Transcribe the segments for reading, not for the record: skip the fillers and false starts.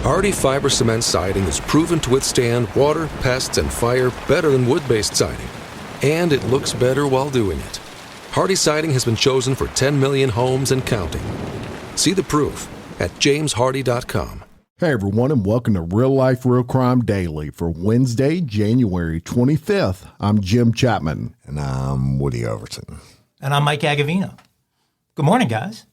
Hardy fiber cement siding is proven to withstand water, pests, and fire better than wood-based siding. And it looks better while doing it. Hardy siding has been chosen for 10 million homes and counting. See the proof at jameshardy.com. Hey everyone, and welcome to Real Life Real Crime Daily for Wednesday, January 25th. I'm Jim Chapman. And I'm Woody Overton. And I'm Mike Agavino. Good morning, guys.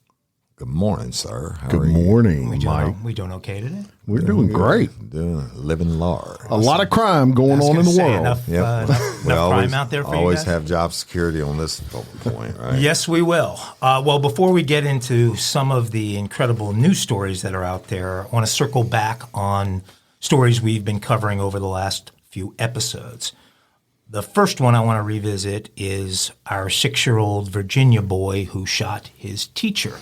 Good morning, sir. How Good are you? morning, Mike. We doing okay today? We're doing great. Living large. A lot of crime going on in the world. Enough, enough crime out there for you always guys? have job security on this point, right? Yes, we will. Well, before we get into some of the incredible news stories that are out there, I want to circle back on stories we've been covering over the last few episodes. The first one I want to revisit is our 6-year-old Virginia boy who shot his teacher.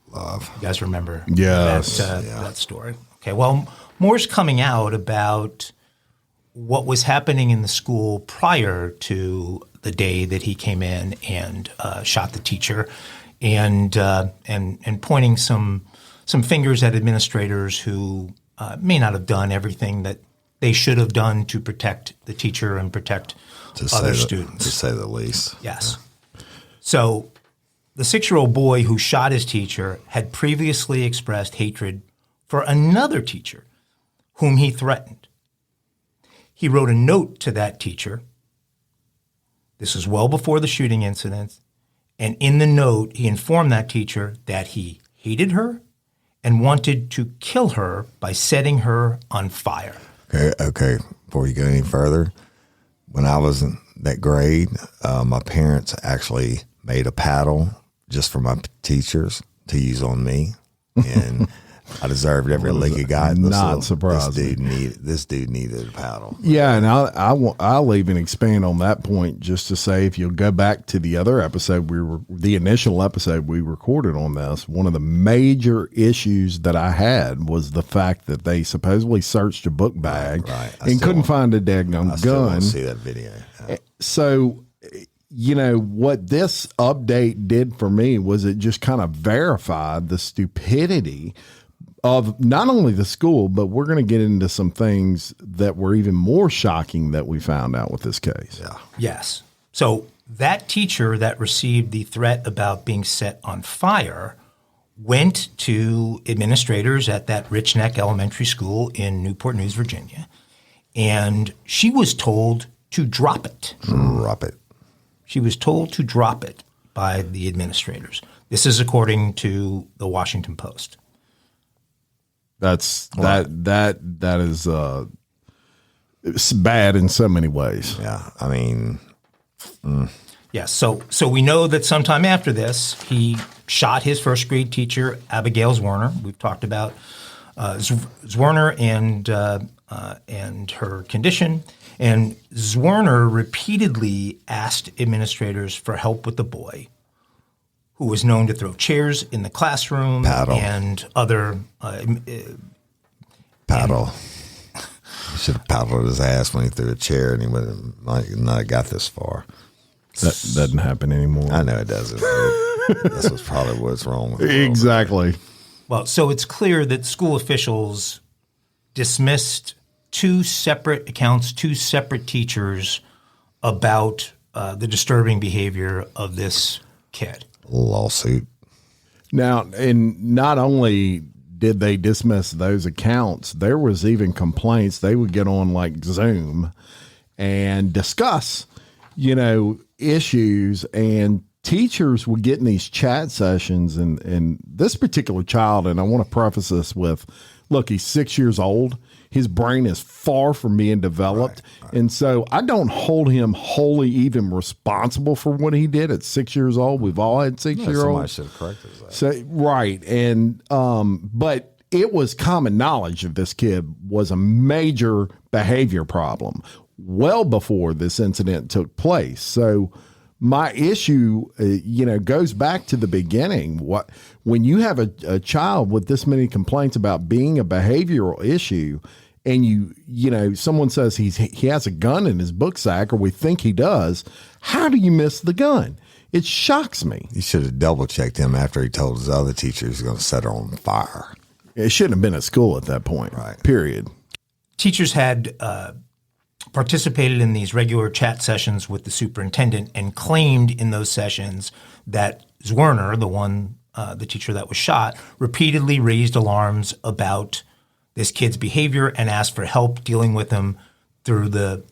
Love. You guys remember Yes. that story? Okay, well, more's coming out about what was happening in the school prior to the day that he came in and shot the teacher, and pointing some fingers at administrators who may not have done everything that they should have done to protect the teacher and protect other students. To say the least. Yes. So the 6-year-old boy who shot his teacher had previously expressed hatred for another teacher whom he threatened. He wrote a note to that teacher. This was well before the shooting incident. And in the note, he informed that teacher that he hated her and wanted to kill her by setting her on fire. Okay. Before you go any further, when I was in that grade, my parents actually made a paddle just for my teachers to use on me, and I deserved every lick he got. Not surprising. This dude needed a paddle. Yeah, and I'll even expand on that point just to say, if you'll go back to the other episode, the initial episode we recorded on this, one of the major issues that I had was the fact that they supposedly searched a book bag and couldn't find a daggone gun. I still want to see that video. Yeah. So, you know, what this update did for me was it just kind of verified the stupidity of not only the school, but we're going to get into some things that were even more shocking that we found out with this case. Yeah. Yes. So that teacher that received the threat about being set on fire went to administrators at that Rich Neck Elementary School in Newport News, Virginia, and she was told to drop it. Drop it. She was told to drop it by the administrators. This is according to the Washington Post. That is it's bad in so many ways. Yeah. I mean, Yes. So we know that sometime after this, he shot his first grade teacher, Abigail Zwerner. We've talked about Zwerner and her condition. And Zwerner repeatedly asked administrators for help with the boy, who was known to throw chairs in the classroom and other paddle. He should have paddled his ass when he threw a chair, and he would not have got this far. That doesn't happen anymore. I know it doesn't. This was probably what's wrong with it. Exactly. Well, so it's clear that school officials dismissed 2 separate accounts, 2 separate teachers about the disturbing behavior of this kid. Lawsuit. Now, and not only did they dismiss those accounts, there was even complaints. They would get on like Zoom and discuss, issues, and teachers would get in these chat sessions. And this particular child, and I want to preface this with, look, he's 6 years old. His brain is far from being developed. Right. And so I don't hold him wholly even responsible for what he did at 6 years old. We've all had 6-year-olds. Somebody should have corrected that. So, right. And, but it was common knowledge that this kid was a major behavior problem well before this incident took place. So my issue, goes back to the beginning. When you have a child with this many complaints about being a behavioral issue, and someone says he has a gun in his book sack, or we think he does, how do you miss the gun? It shocks me. You should have double checked him after he told his other teacher he was going to set her on fire. It shouldn't have been at school at that point. Right. Period. Teachers had participated in these regular chat sessions with the superintendent and claimed in those sessions that Zwerner, the teacher that was shot, repeatedly raised alarms about this kid's behavior and asked for help dealing with him through the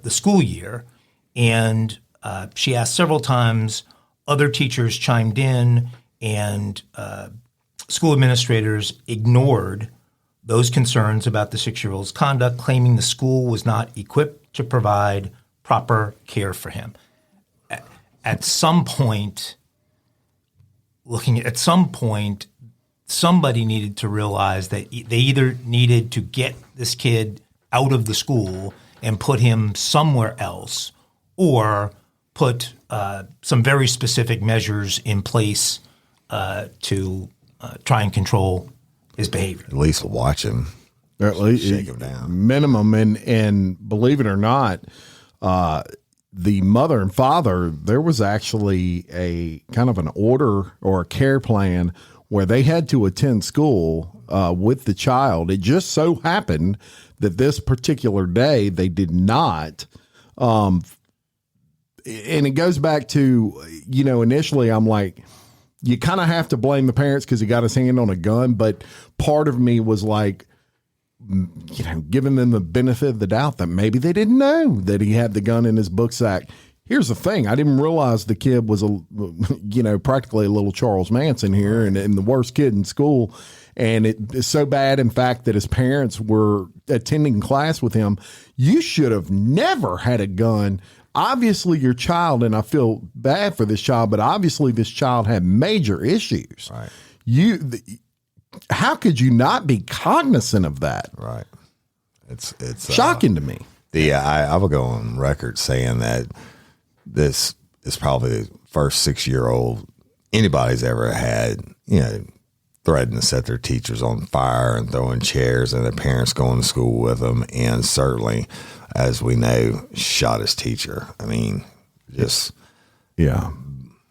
school year. And she asked several times. Other teachers chimed in, and school administrators ignored those concerns about the 6-year-old's conduct, claiming the school was not equipped to provide proper care for him. At some point, somebody needed to realize that they either needed to get this kid out of the school and put him somewhere else, or put some very specific measures in place to try and control his behavior. At least watch him. Or at least shake him down. Minimum. And believe it or not, the mother and father, there was actually a kind of an order or a care plan where they had to attend school with the child. It just so happened that this particular day they did not. And it goes back to, initially I'm like, you kind of have to blame the parents because he got his hand on a gun. But part of me was like, giving them the benefit of the doubt that maybe they didn't know that he had the gun in his book sack. Here's the thing. I didn't realize the kid was practically a little Charles Manson here and the worst kid in school. And it's so bad, in fact, that his parents were attending class with him. You should have never had a gun. Obviously, your child, and I feel bad for this child, but obviously this child had major issues. Right. How could you not be cognizant of that? Right. It's shocking to me. I will go on record saying that this is probably the first 6-year-old anybody's ever had, threatened to set their teachers on fire and throwing chairs, and their parents going to school with them, and certainly, as we know, shot his teacher. I mean, just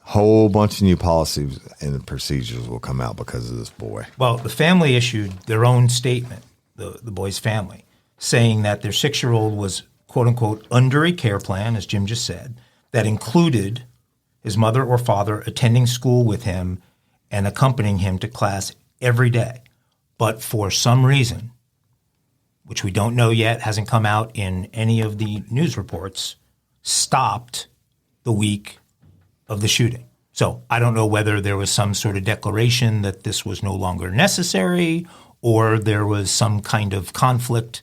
whole bunch of new policies and procedures will come out because of this boy. Well, the family issued their own statement, the boy's family, saying that their 6-year-old was, quote unquote, under a care plan, as Jim just said, that included his mother or father attending school with him and accompanying him to class every day. But for some reason, which we don't know yet, hasn't come out in any of the news reports, stopped the week of the shooting. So I don't know whether there was some sort of declaration that this was no longer necessary, or there was some kind of conflict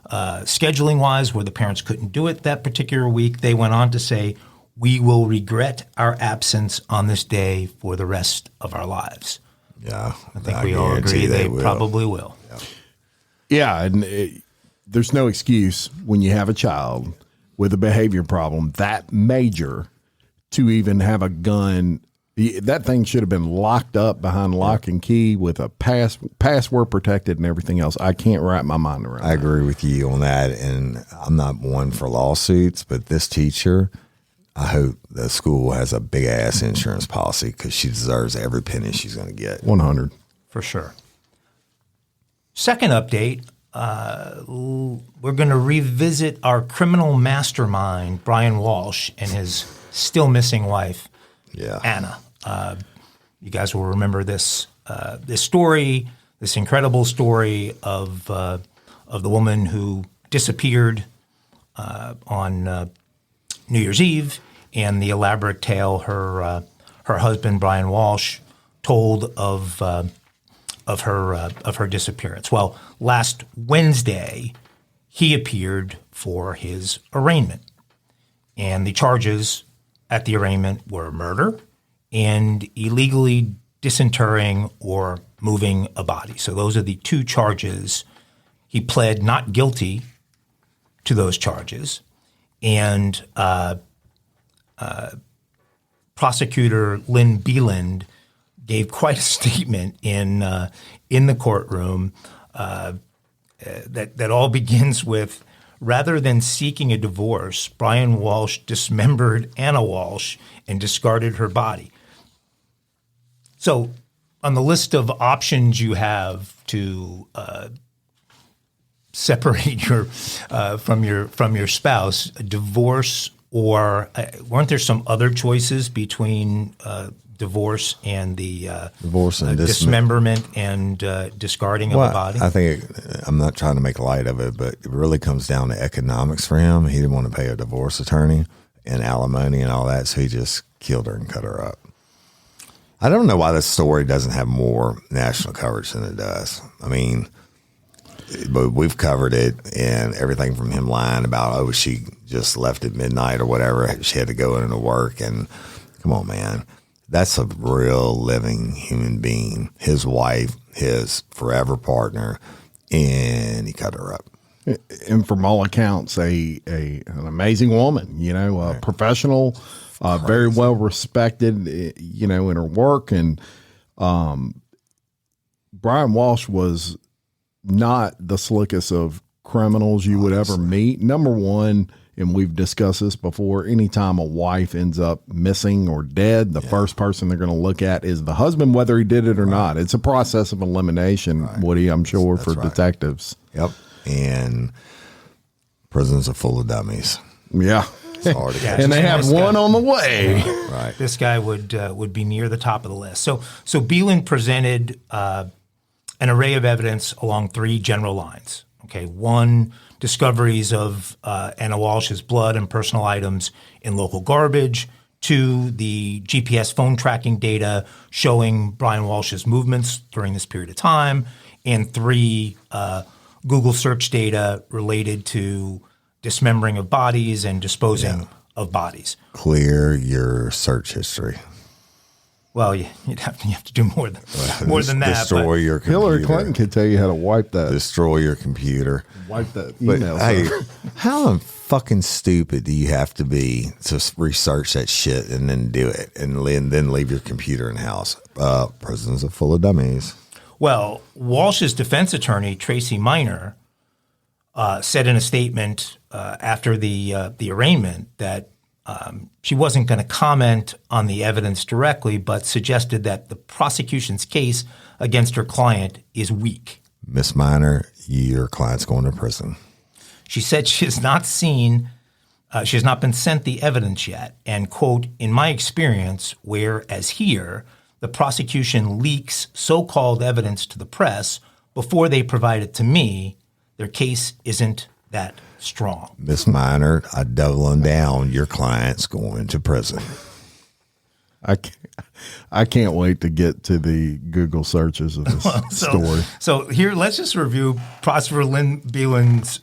scheduling-wise where the parents couldn't do it that particular week. They went on to say, we will regret our absence on this day for the rest of our lives. Yeah. I think we all agree they probably will. Yeah, and there's no excuse when you have a child with a behavior problem that major to even have a gun. That thing should have been locked up behind lock and key with a password protected and everything else. I can't wrap my mind around I agree with you on that, and I'm not one for lawsuits, but this teacher, I hope the school has a big-ass insurance policy because she deserves every penny she's going to get. 100. For sure. Second update, we're going to revisit our criminal mastermind, Brian Walshe, and his still missing wife, Ana. You guys will remember this story, this incredible story of the woman who disappeared on New Year's Eve, and the elaborate tale her husband Brian Walshe told of her disappearance. Well, last Wednesday, he appeared for his arraignment, and the charges at the arraignment were murder and illegally disinterring or moving a body. So those are the two charges. He pled not guilty to those charges, and prosecutor Lynn Beeland gave quite a statement in the courtroom that all begins with, rather than seeking a divorce, Brian Walshe dismembered Ana Walshe and discarded her body. So on the list of options you have to separate your from your spouse, divorce, or weren't there some other choices between divorce and the Divorce and dismemberment and discarding of a body? I think I'm not trying to make light of it, but it really comes down to economics for him. He didn't want to pay a divorce attorney and alimony and all that, so he just killed her and cut her up. I don't know why this story doesn't have more national coverage than it does. I mean, but we've covered it, and everything from him lying about, she just left at midnight or whatever. She had to go into work, and come on, man. That's a real living human being, his wife, his forever partner, and he cut her up. And from all accounts, an amazing woman, a professional, very well respected, in her work. And Brian Walshe was not the slickest of criminals you would ever meet. Number one, and we've discussed this before, anytime a wife ends up missing or dead, the first person they're going to look at is the husband, whether he did it or not. It's a process of elimination, Woody, I'm sure, for detectives. Yep. And prisons are full of dummies. Yeah. It's hard to catch. And they have one on the way. Right. This guy would be near the top of the list. So Beelan presented an array of evidence along three general lines. Okay, one, discoveries of Ana Walshe's blood and personal items in local garbage. Two, the GPS phone tracking data showing Brian Walshe's movements during this period of time. And three, Google search data related to dismembering of bodies and disposing of bodies. Clear your search history. Well, you'd have to do more than that. Destroy your computer. Hillary Clinton could tell you how to wipe that. Destroy your compuder. Wipe that But email. hey, how fucking stupid do you have to be to research that shit and then do it and then leave your computer in the house? Prisons are full of dummies. Well, Walsh's defense attorney, Tracy Minor, said in a statement after the arraignment that she wasn't going to comment on the evidence directly, but suggested that the prosecution's case against her client is weak. Miss Minor, your client's going to prison. She said she has not been sent the evidence yet. And, quote, in my experience, whereas here, the prosecution leaks so-called evidence to the press before they provide it to me, their case isn't that strong. Miss Minor, I doubling down. Your client's going to prison. I can't wait to get to the Google searches of this story. So here, let's just review Prosecutor Lynn Beelan's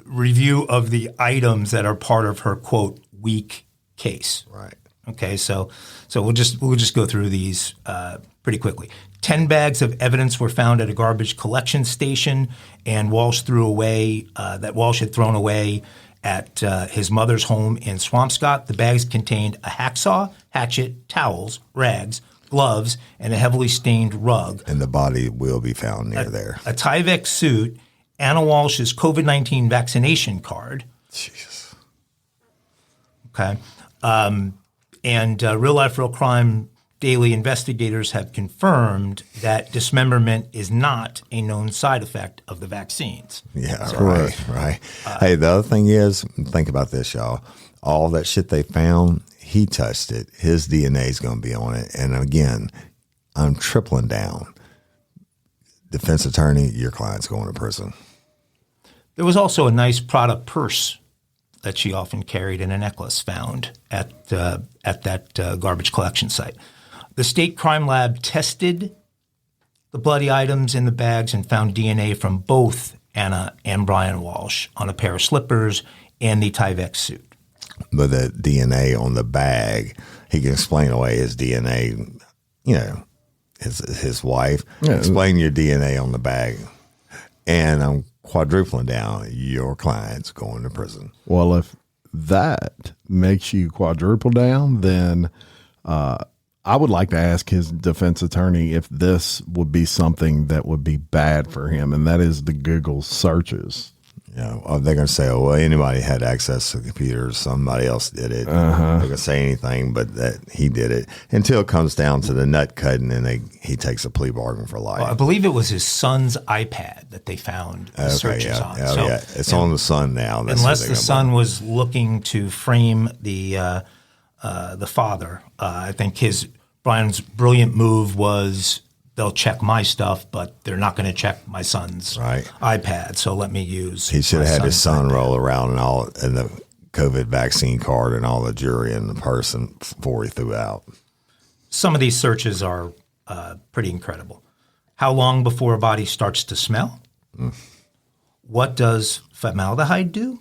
review of the items that are part of her, quote, weak case. Right. Okay, so we'll just go through these pretty quickly. 10 bags of evidence were found at a garbage collection station, and Walshe had thrown away at his mother's home in Swampscott. The bags contained a hacksaw, hatchet, towels, rags, gloves, and a heavily stained rug. And the body will be found near there. A Tyvek suit, Ana Walshe's COVID-19 vaccination card. Jesus. Okay. And Real Life, Real Crime Daily investigators have confirmed that dismemberment is not a known side effect of the vaccines. Yeah, right. Hey, the other thing is, think about this, y'all. All that shit they found, he touched it. His DNA is going to be on it. And again, I'm tripling down. Defense attorney, your client's going to prison. There was also a nice Prada purse that she often carried and a necklace found at that garbage collection site. The state crime lab tested the bloody items in the bags and found DNA from both Ana and Brian Walshe on a pair of slippers and the Tyvek suit. But the DNA on the bag, he can explain away his DNA, his wife. Yeah. Explain your DNA on the bag. And I'm quadrupling down. Your client's going to prison. Well, if that makes you quadruple down, then I would like to ask his defense attorney if this would be something that would be bad for him, and that is the Google searches. They're going to say, "Oh, well, anybody had access to computers. Somebody else did it." They're going to say anything, but that he did it until it comes down to the nut cutting, and he takes a plea bargain for life. Well, I believe it was his son's iPad that they found the searches on. It's on the son now. Unless the son was looking to frame the father, I think Brian's brilliant move was, they'll check my stuff, but they're not going to check my son's iPad. So let me use. He should have had his son roll around and the COVID vaccine card and all the jury and the person before he threw out. Some of these searches are pretty incredible. How long before a body starts to smell? What does formaldehyde do?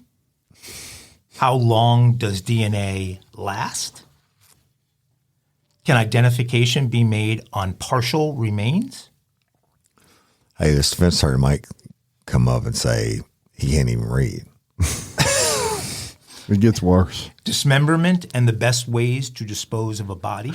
How long does DNA last? Can identification be made on partial remains? Hey, this defense attorney might come up and say he can't even read. It gets worse. Dismemberment and the best ways to dispose of a body.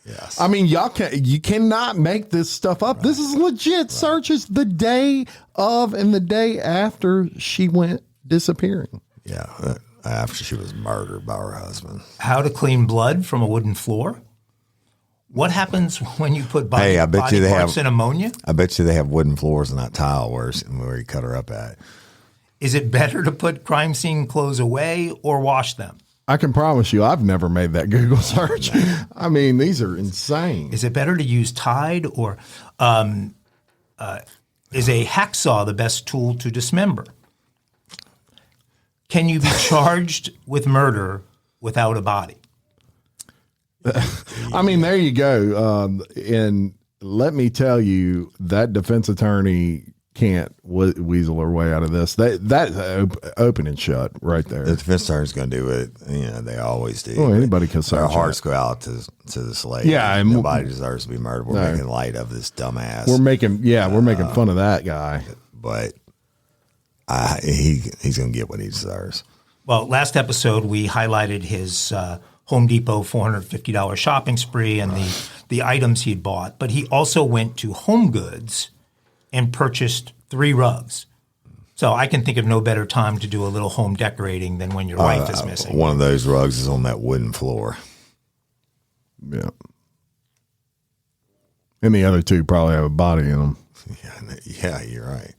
Yes. I mean, you cannot make this stuff up. This is legit searches the day of and the day after she went disappearing. Yeah, after she was murdered by her husband. How to clean blood from a wooden floor. What happens when you put body parts in ammonia? I bet you they have wooden floors and not tile where you cut her up at. Is it better to put crime scene clothes away or wash them? I can promise you I've never made that Google search. I mean, these are insane. Is it better to use Tide or is a hacksaw the best tool to dismember? Can you be charged with murder without a body? I mean, there you go. And let me tell you, that defense attorney can't weasel her way out of this. That's open and shut right there. The defense attorney's going to do it. They always do. Well, anybody can search. Our hearts go out to this lady. Yeah, and nobody deserves to be murdered. We're making light of this dumbass. We're making fun of that guy. But he's going to get what he deserves. Well, last episode we highlighted his Home Depot $450 shopping spree and the items he'd bought, but he also went to Home Goods and purchased 3 rugs. So I can think of no better time to do a little home decorating than when your wife is missing. One of those rugs is on that wooden floor. Yeah. And the other 2 probably have a body in them. Yeah, you're right.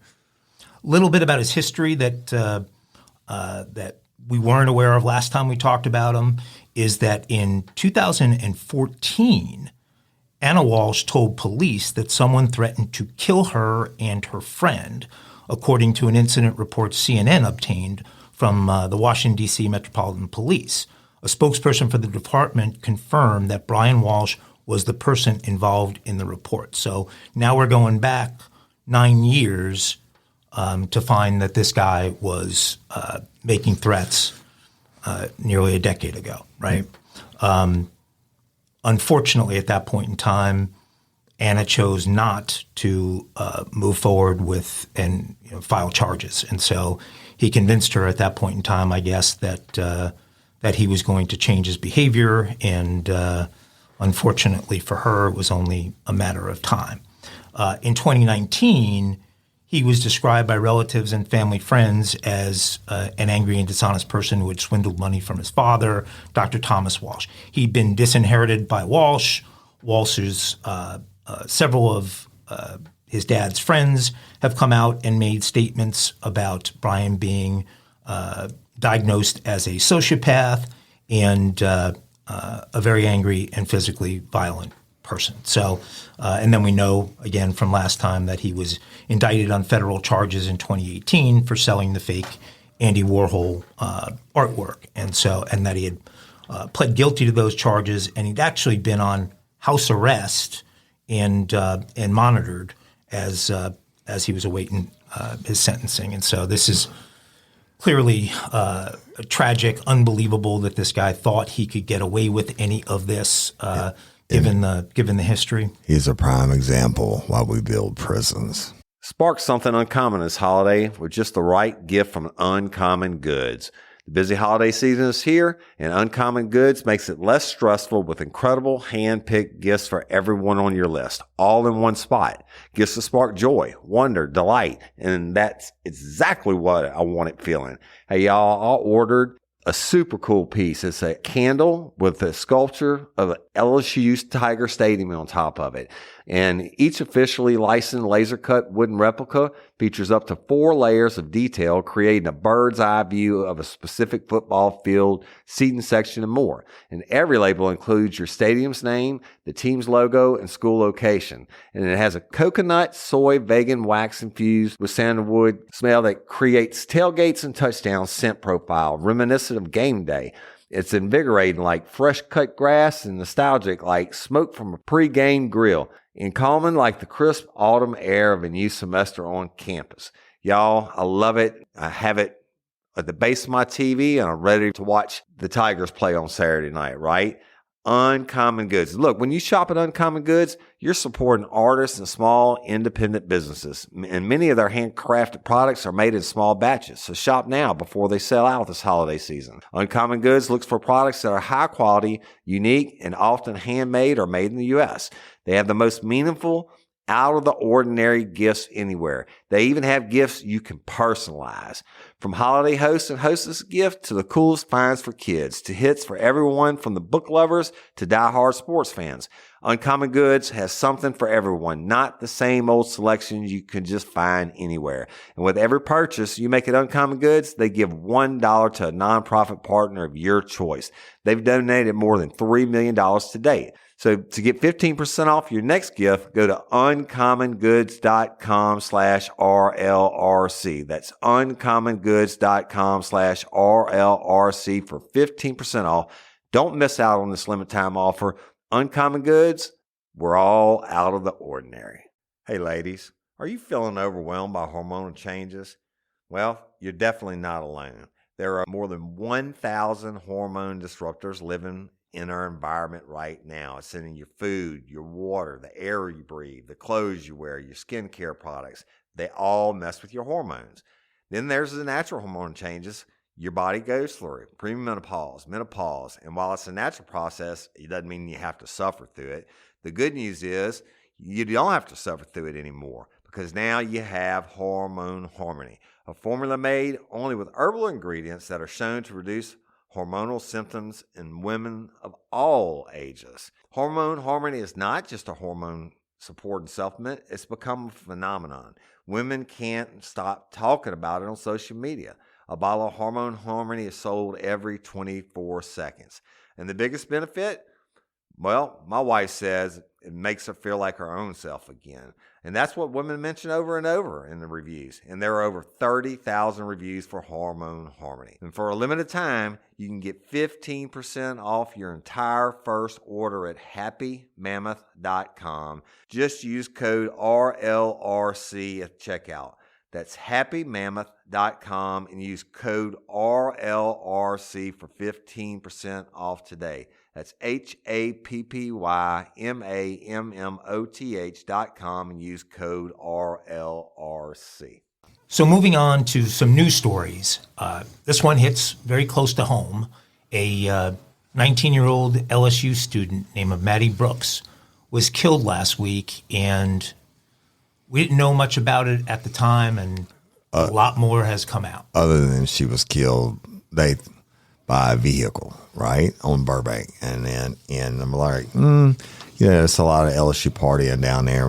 A little bit about his history that we weren't aware of last time we talked about him is that in 2014, Ana Walshe told police that someone threatened to kill her and her friend, according to an incident report CNN obtained from the Washington, D.C. Metropolitan Police. A spokesperson for the department confirmed that Brian Walshe was the person involved in the report. So now we're going back 9 years to find that this guy was making threats nearly a decade ago, right? Unfortunately, at that point in time, Ana chose not to move forward with and file charges, and so he convinced her at that point in time, I guess, that he was going to change his behavior, and unfortunately for her, it was only a matter of time. In 2019. He was described by relatives and family friends as an angry and dishonest person who had swindled money from his father, Dr. Thomas Walshe. He'd been disinherited by Walshe. Walshe's several of his dad's friends have come out and made statements about Brian being diagnosed as a sociopath and a very angry and physically violent person. So, and then we know again from last time that he was indicted on federal charges in 2018 for selling the fake Andy Warhol artwork, and that he had pled guilty to those charges, and he'd actually been on house arrest and monitored as he was awaiting his sentencing. And so this is clearly tragic, unbelievable that this guy thought he could get away with any of this. Given the history. He's a prime example why we build prisons. Spark something uncommon this holiday with just the right gift from Uncommon Goods. The busy holiday season is here, and Uncommon Goods makes it less stressful with incredible hand-picked gifts for everyone on your list, all in one spot. Gifts to spark joy, wonder, delight, and that's exactly what I wanted feeling. Hey, y'all, I ordered a super cool piece. It's a candle with a sculpture of LSU's Tiger Stadium on top of it. And each officially licensed laser cut wooden replica features up to 4 layers of detail, creating a bird's eye view of a specific football field, seating section, and more. And every label includes your stadium's name, the team's logo, and school location. And it has a coconut, soy, vegan wax infused with sandalwood smell that creates tailgates and touchdowns scent profile, reminiscent of game day. It's invigorating like fresh cut grass and nostalgic like smoke from a pre-game grill, and calming like the crisp autumn air of a new semester on campus. Y'all, I love it. I have it at the base of my TV, and I'm ready to watch the Tigers play on Saturday night, right? Uncommon Goods. Look, when you shop at Uncommon Goods, you're supporting artists and small independent businesses. And many of their handcrafted products are made in small batches. So shop now before they sell out this holiday season. Uncommon Goods looks for products that are high quality, unique, and often handmade or made in the U.S. They have the most meaningful, out of the ordinary gifts anywhere. They even have gifts you can personalize. From holiday hosts and hostess gifts to the coolest finds for kids, to hits for everyone from the book lovers to diehard sports fans. Uncommon Goods has something for everyone, not the same old selections you can just find anywhere. And with every purchase you make at Uncommon Goods, they give $1 to a nonprofit partner of your choice. They've donated more than $3 million to date. So to get 15% off your next gift, go to uncommongoods.com/RLRC. That's uncommongoods.com/RLRC for 15% off. Don't miss out on this limited time offer. Uncommon Goods, we're all out of the ordinary. Hey ladies, are you feeling overwhelmed by hormonal changes? Well, you're definitely not alone. There are more than 1,000 hormone disruptors living in our environment right now. It's in your food, your water, the air you breathe, the clothes you wear, your skincare products. They all mess with your hormones. Then there's the natural hormone changes your body goes through, premenopause, menopause. And while it's a natural process, it doesn't mean you have to suffer through it. The good news is you don't have to suffer through it anymore, because now you have Hormone Harmony, a formula made only with herbal ingredients that are shown to reduce hormonal symptoms in women of all ages. Hormone Harmony is not just a hormone support and supplement. It's become a phenomenon. Women can't stop talking about it on social media. A bottle of Hormone Harmony is sold every 24 seconds. And the biggest benefit? Well, my wife says it makes her feel like her own self again. And that's what women mention over and over in the reviews. And there are over 30,000 reviews for Hormone Harmony. And for a limited time, you can get 15% off your entire first order at happymammoth.com. Just use code RLRC at checkout. That's happymammoth.com and use code RLRC for 15% off today. That's happymammoth.com and use code RLRC. So moving on to some news stories. This one hits very close to home. A 19-year-old LSU student named Maddie Brooks was killed last week, and we didn't know much about it at the time, and a lot more has come out. Other than she was killed by a vehicle, right, on Burbank. And I'm like, it's a lot of LSU partying down there.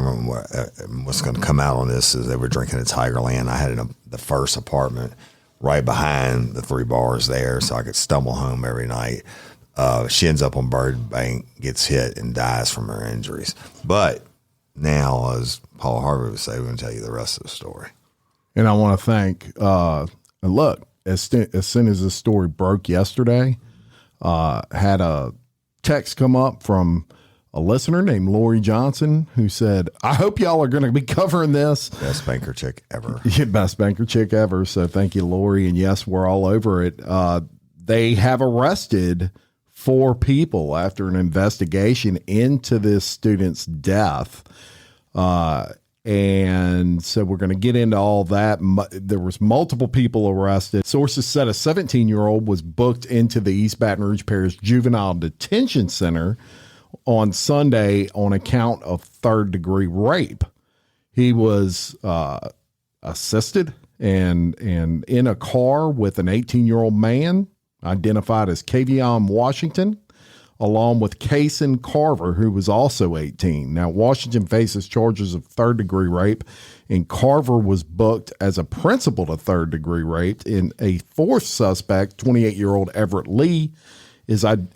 What's going to come out on this is they were drinking at Tigerland. I had the first apartment right behind the 3 bars there, so I could stumble home every night. She ends up on Burbank, gets hit, and dies from her injuries. But now, as Paul Harvey would say, we're going to tell you the rest of the story. And I want to thank, look, as soon as this story broke yesterday, had a text come up from a listener named Lori Johnson who said, I hope y'all are going to be covering this. Best banker chick ever. Best banker chick ever. So thank you, Lori. And yes, we're all over it. They have arrested 4 people after an investigation into this student's death. And so we're going to get into all that. There was multiple people arrested. Sources said a 17-year-old was booked into the East Baton Rouge Parish Juvenile Detention Center on Sunday on account of third-degree rape. He was assisted and in a car with an 18-year-old man identified as Kavion Washington, along with Kason Carver, who was also 18. Now, Washington faces charges of third-degree rape, and Carver was booked as a principal to third-degree rape. And a fourth suspect, 28-year-old Everett Lee,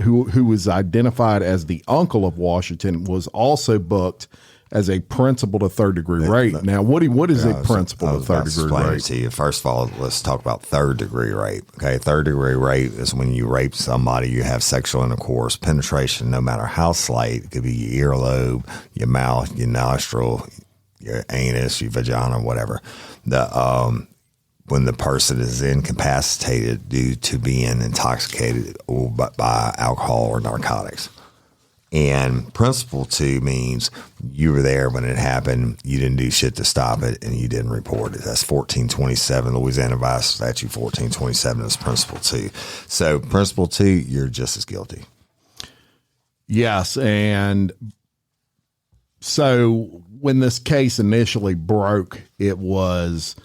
who was identified as the uncle of Washington, was also booked as a principal to third-degree rape. Now, what is a principal to third-degree rape? To you. First of all, let's talk about third-degree rape. Okay, third-degree rape is when you rape somebody, you have sexual intercourse, penetration, no matter how slight. It could be your earlobe, your mouth, your nostril, your anus, your vagina, whatever. When the person is incapacitated due to being intoxicated or by alcohol or narcotics. And principle 2 means you were there when it happened, you didn't do shit to stop it, and you didn't report it. That's 1427, Louisiana Vice Statute 1427 is principle 2. So principle 2, you're just as guilty. Yes, and so when this case initially broke, it was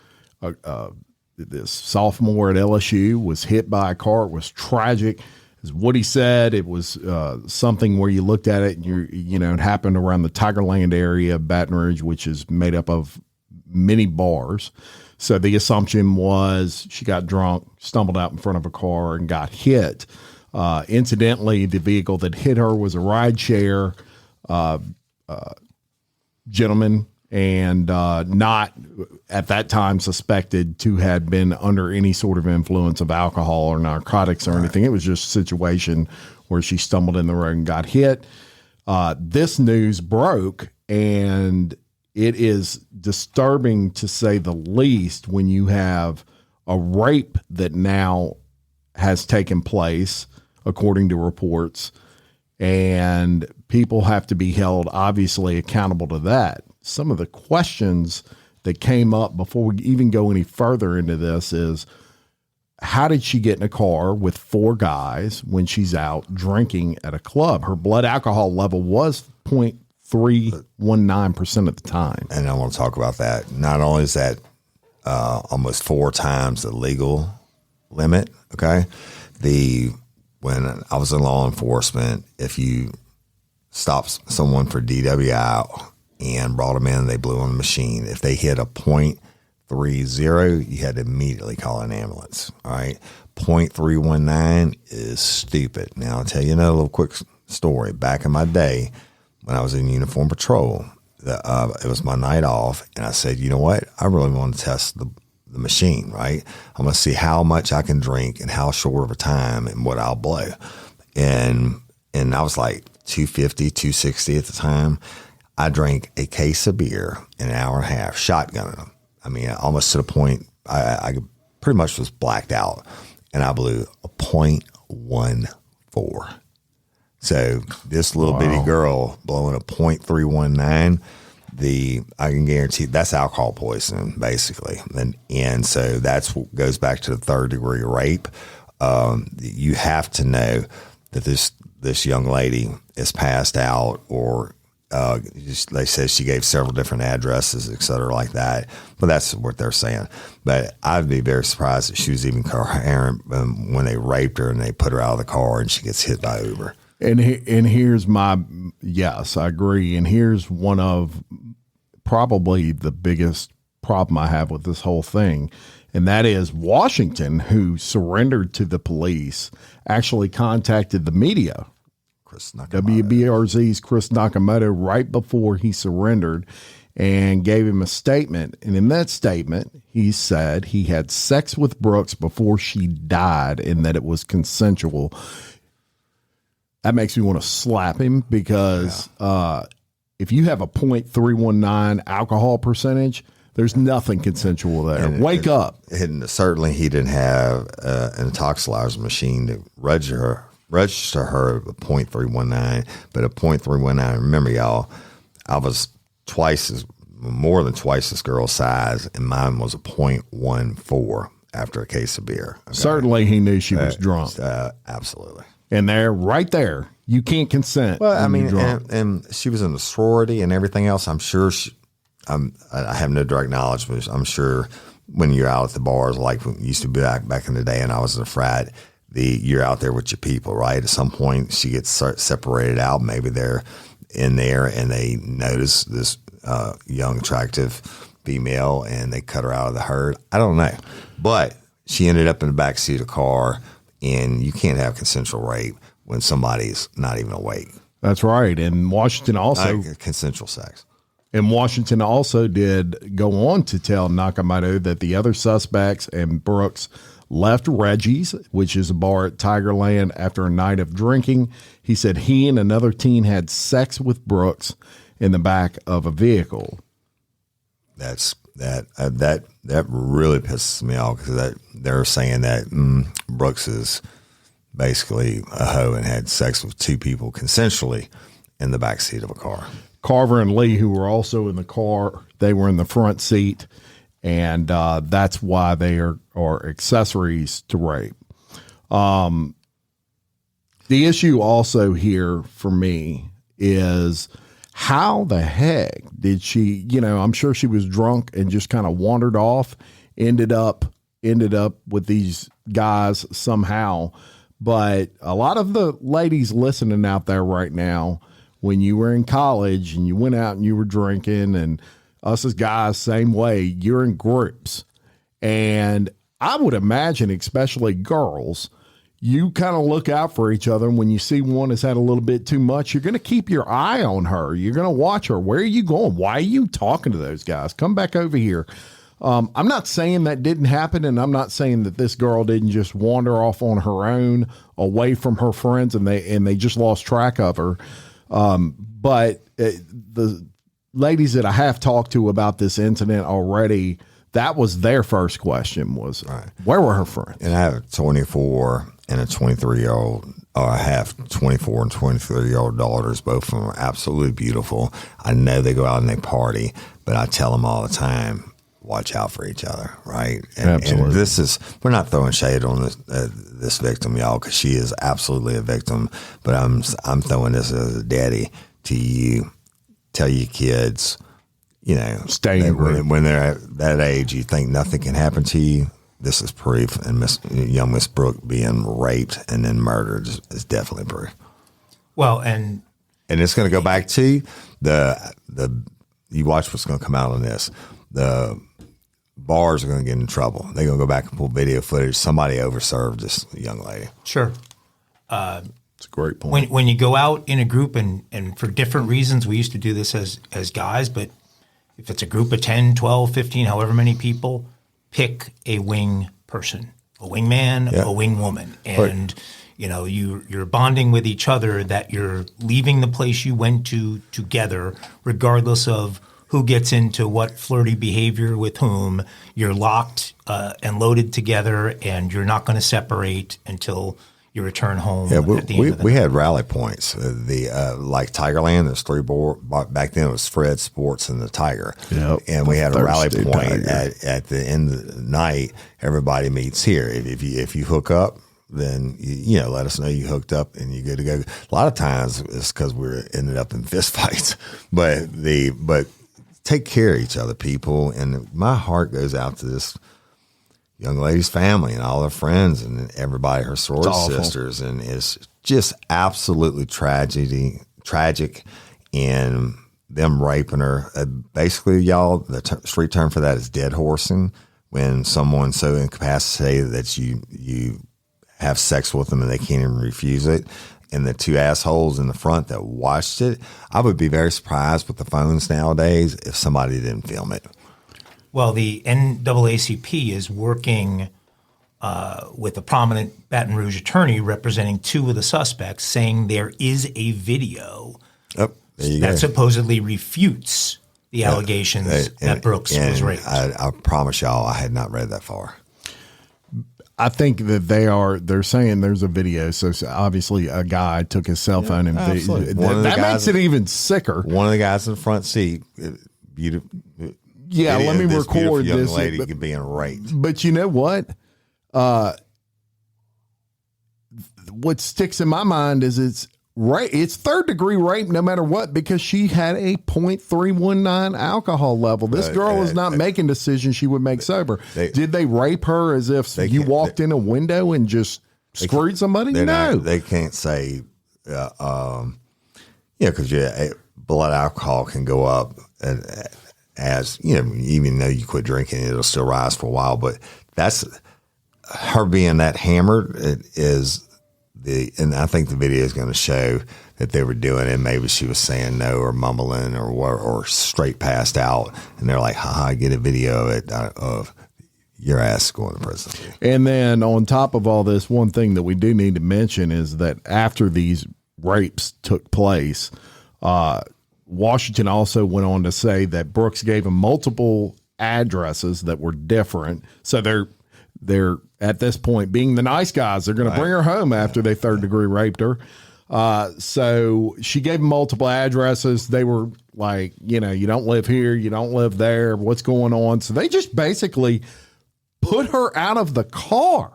this sophomore at LSU was hit by a car. It was tragic. Is what he said. It was something where you looked at it and it happened around the Tigerland area of Baton Rouge, which is made up of many bars. So the assumption was she got drunk, stumbled out in front of a car and got hit. Incidentally, the vehicle that hit her was a rideshare gentleman and not at that time suspected to have been under any sort of influence of alcohol or narcotics or anything. It was just a situation where she stumbled in the road and got hit. This news broke, and it is disturbing to say the least when you have a rape that now has taken place, according to reports, and people have to be held obviously accountable to that. Some of the questions that came up before we even go any further into this is, how did she get in a car with 4 guys when she's out drinking at a club? Her blood alcohol level was 0.319% at the time. And I want to talk about that. Not only is that almost 4 times the legal limit, okay? When I was in law enforcement, if you stopped someone for DWI and brought them in, they blew on the machine. If they hit a 0.30, you had to immediately call an ambulance. All right. 0.319 is stupid. Now I'll tell you another little quick story. Back in my day, when I was in uniform patrol, it was my night off, and I said, you know what? I really want to test the machine, right? I'm going to see how much I can drink and how short of a time and what I'll blow. And I was like 250, 260 at the time. I drank a case of beer in an hour and a half, shotgunning them. I mean, almost to the point I pretty much was blacked out, and I blew a 0.14. So this little bitty girl blowing a 0.319, I can guarantee that's alcohol poisoning, basically. And so that's what goes back to the third degree rape. You have to know that this young lady is passed out, or they said she gave several different addresses, et cetera, like that. But that's what they're saying. But I'd be very surprised if she was even coherent when they raped her and they put her out of the car and she gets hit by Uber. And here's yes, I agree. And here's one of probably the biggest problem I have with this whole thing. And that is Washington, who surrendered to the police, actually contacted the media. WBRZ's Chris Nakamoto right before he surrendered and gave him a statement. And in that statement, he said he had sex with Brooks before she died and that it was consensual. That makes me want to slap him because if you have a 0.319 alcohol percentage, there's nothing consensual there. Wake up. And certainly he didn't have an intoxilizer machine to register her a 0.319, but a 0.319. Remember, y'all, I was twice as more than twice this girl's size, and mine was a .14 after a case of beer. Okay? Certainly he knew she was drunk. Absolutely. And right there, you can't consent. Well, I mean, you're drunk. and she was in the sorority and everything else. I'm sure I have no direct knowledge, but I'm sure when you're out at the bars, like when it used to be back in the day and I was in a frat, you're out there with your people, right? At some point she gets separated out. Maybe they're in there and they notice this young, attractive female and they cut her out of the herd. I don't know. But she ended up in the backseat of a car, and you can't have consensual rape when somebody's not even awake. That's right. And Washington also consensual sex. And Washington also did go on to tell Nakamoto that the other suspects and Brooks left Reggie's, which is a bar at Tigerland, after a night of drinking. He said he and another teen had sex with Brooks in the back of a vehicle. That really pisses me off, because they're saying that Brooks is basically a hoe and had sex with two people consensually in the backseat of a car. Carver and Lee, who were also in the car, they were in the front seat, and that's why they are accessories to rape. The issue also here for me is, how the heck did she, I'm sure she was drunk and just kind of wandered off, ended up with these guys somehow. But a lot of the ladies listening out there right now, when you were in college and you went out and you were drinking, and us as guys, same way, you're in groups. And I would imagine, especially girls, you kind of look out for each other. And when you see one has had a little bit too much, you're going to keep your eye on her. You're going to watch her. Where are you going? Why are you talking to those guys? Come back over here. I'm not saying that didn't happen, and I'm not saying that this girl didn't just wander off on her own away from her friends and they just lost track of her. But the ladies that I have talked to about this incident already, that was their first question was, right, where were her friends? And I have a 24 and a 23-year-old. I have 24 and 23-year-old daughters. Both of them are absolutely beautiful. I know they go out and they party, but I tell them all the time, watch out for each other, right? And, absolutely. And we're not throwing shade on this victim, y'all, because she is absolutely a victim. But I'm throwing this as a daddy to you. Tell your kids, stay when they're at that age, you think nothing can happen to you. This is proof, and young Miss Brooke being raped and then murdered is definitely proof. Well, and it's going to go back to you watch what's going to come out on this. The bars are going to get in trouble. They're going to go back and pull video footage. Somebody overserved this young lady. Sure. It's a great point. When you go out in a group, and for different reasons, we used to do this as guys, but if it's a group of 10, 12, 15, however many people, pick a wing person, a wingman, a wing woman. And, you're bonding with each other, that you're leaving the place you went to together, regardless of who gets into what flirty behavior with whom. You're locked and loaded together, and you're not going to separate until you return home. Yeah, at the end of the we night. had rally points. Like Tigerland, there's 3 board. Back then it was Fred Sports and the Tiger. Yep. And we had a rally Thirsty point Tiger. at the end of the night. Everybody meets here. If you hook up, then let us know you hooked up and you're good to go. A lot of times it's because we ended up in fist fights. But take care of each other, people. And my heart goes out to this young lady's family and all her friends and everybody, her sorority sisters, and it's just absolutely tragic, and them raping her. Basically, y'all, the street term for that is dead horsing. When someone's so incapacitated that you have sex with them and they can't even refuse it. And the 2 assholes in the front that watched it, I would be very surprised with the phones nowadays if somebody didn't film it. Well, the NAACP is working with a prominent Baton Rouge attorney representing 2 of the suspects, saying there is a video that supposedly refutes the allegations that Brooks was raped. I promise y'all, I had not read that far. I think that they're saying there's a video. So obviously a guy took his cell phone and absolutely. that makes it even sicker. One of the guys in the front seat beautiful. Yeah, let me record young this. lady being raped. But you know what? What sticks in my mind is it's third degree rape no matter what, because she had a 0.319 alcohol level. This girl is not making decisions she would make sober. Did they rape her as if you walked in a window and just screwed somebody? No. They can't say, because blood alcohol can go up as, even though you quit drinking, it'll still rise for a while. But that's her being that hammered and I think the video is going to show that they were doing it. Maybe she was saying no or mumbling or straight passed out. And they're like, get a video of your ass going to prison. And then on top of all this, one thing that we do need to mention is that after these rapes took place, Washington also went on to say that Brooks gave him multiple addresses that were different. So they're at this point being the nice guys. They're going to bring her home after they third degree raped her. So she gave them multiple addresses. They were like, you don't live here. You don't live there. What's going on? So they just basically put her out of the car.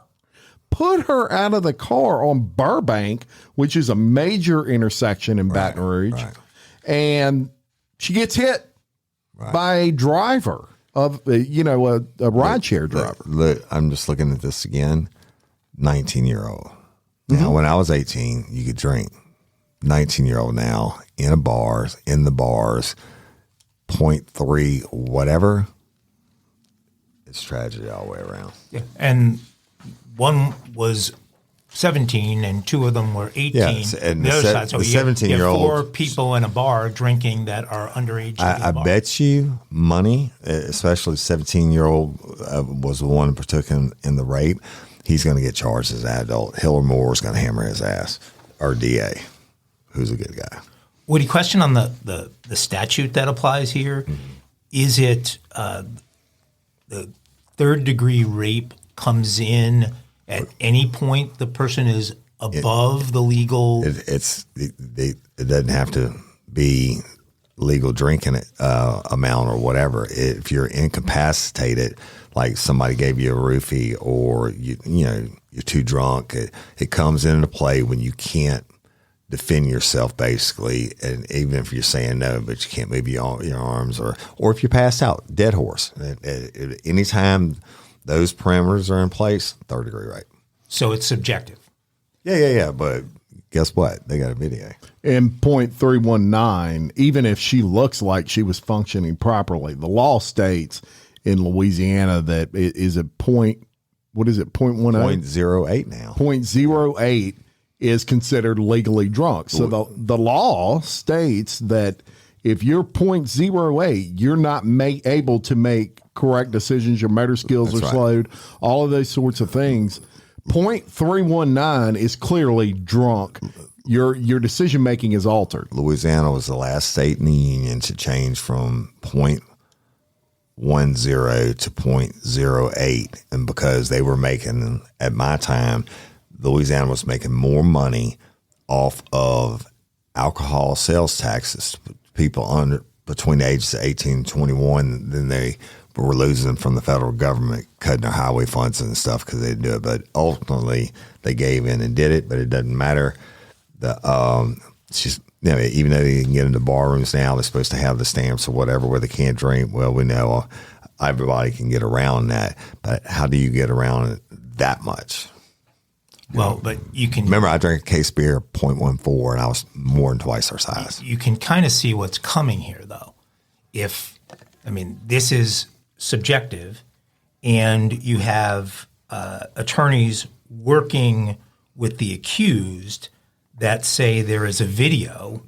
Put her out of the car on Burbank, which is a major intersection in Baton Rouge. Right. And she gets hit by a driver of, a rideshare driver. Look, I'm just looking at this again. 19-year-old. Now, when I was 18, you could drink. 19-year-old now in the bars, 0.3 whatever. It's tragedy all the way around. Yeah. And one was 17 and two of them were 18. Yes, and the other side. So the 17-year-old, 4 people in a bar drinking that are underage. I bet you money, especially 17-year-old was the one who partook in the rape. He's going to get charged as an adult. Hiller Moore is going to hammer his ass, or DA, who's a good guy. Woody, question on the statute that applies here. Mm-hmm. Is it the third degree rape comes in at any point the person is above the legal? It doesn't have to be legal drinking amount or whatever. If you're incapacitated, like somebody gave you a roofie or you're too drunk, it comes into play when you can't defend yourself, basically. And even if you're saying no, but you can't move your arms, or if you're passed out, dead horse. Anytime those parameters are in place, third degree rape. So it's subjective. Yeah. But guess what? They got a video. In 0.319, even if she looks like she was functioning properly, the law states in Louisiana that it is a point. What is it? 0.10? 0.08 now. 0.08 is considered legally drunk. So the law states that if you're 0.08, you're not able to make correct decisions. Your motor skills are slowed. All of those sorts of things. 0.319 is clearly drunk. Your decision making is altered. Louisiana was the last state in the union to change from 0.10 to 0.08, and because they were making, at my time, Louisiana was making more money off of alcohol sales taxes to people between the ages of 18 and 21 than they were losing from the federal government cutting their highway funds and stuff because they didn't do it. But ultimately, they gave in and did it. But it doesn't matter. Even though they can get into bar rooms now, they're supposed to have the stamps or whatever where they can't drink. Well, we know everybody can get around that. But how do you get around it that much? Well, but you can remember I drank a case beer 0.14 and I was more than twice our size. You can kind of see what's coming here, though. This is subjective, and you have attorneys working with the accused that say there is a video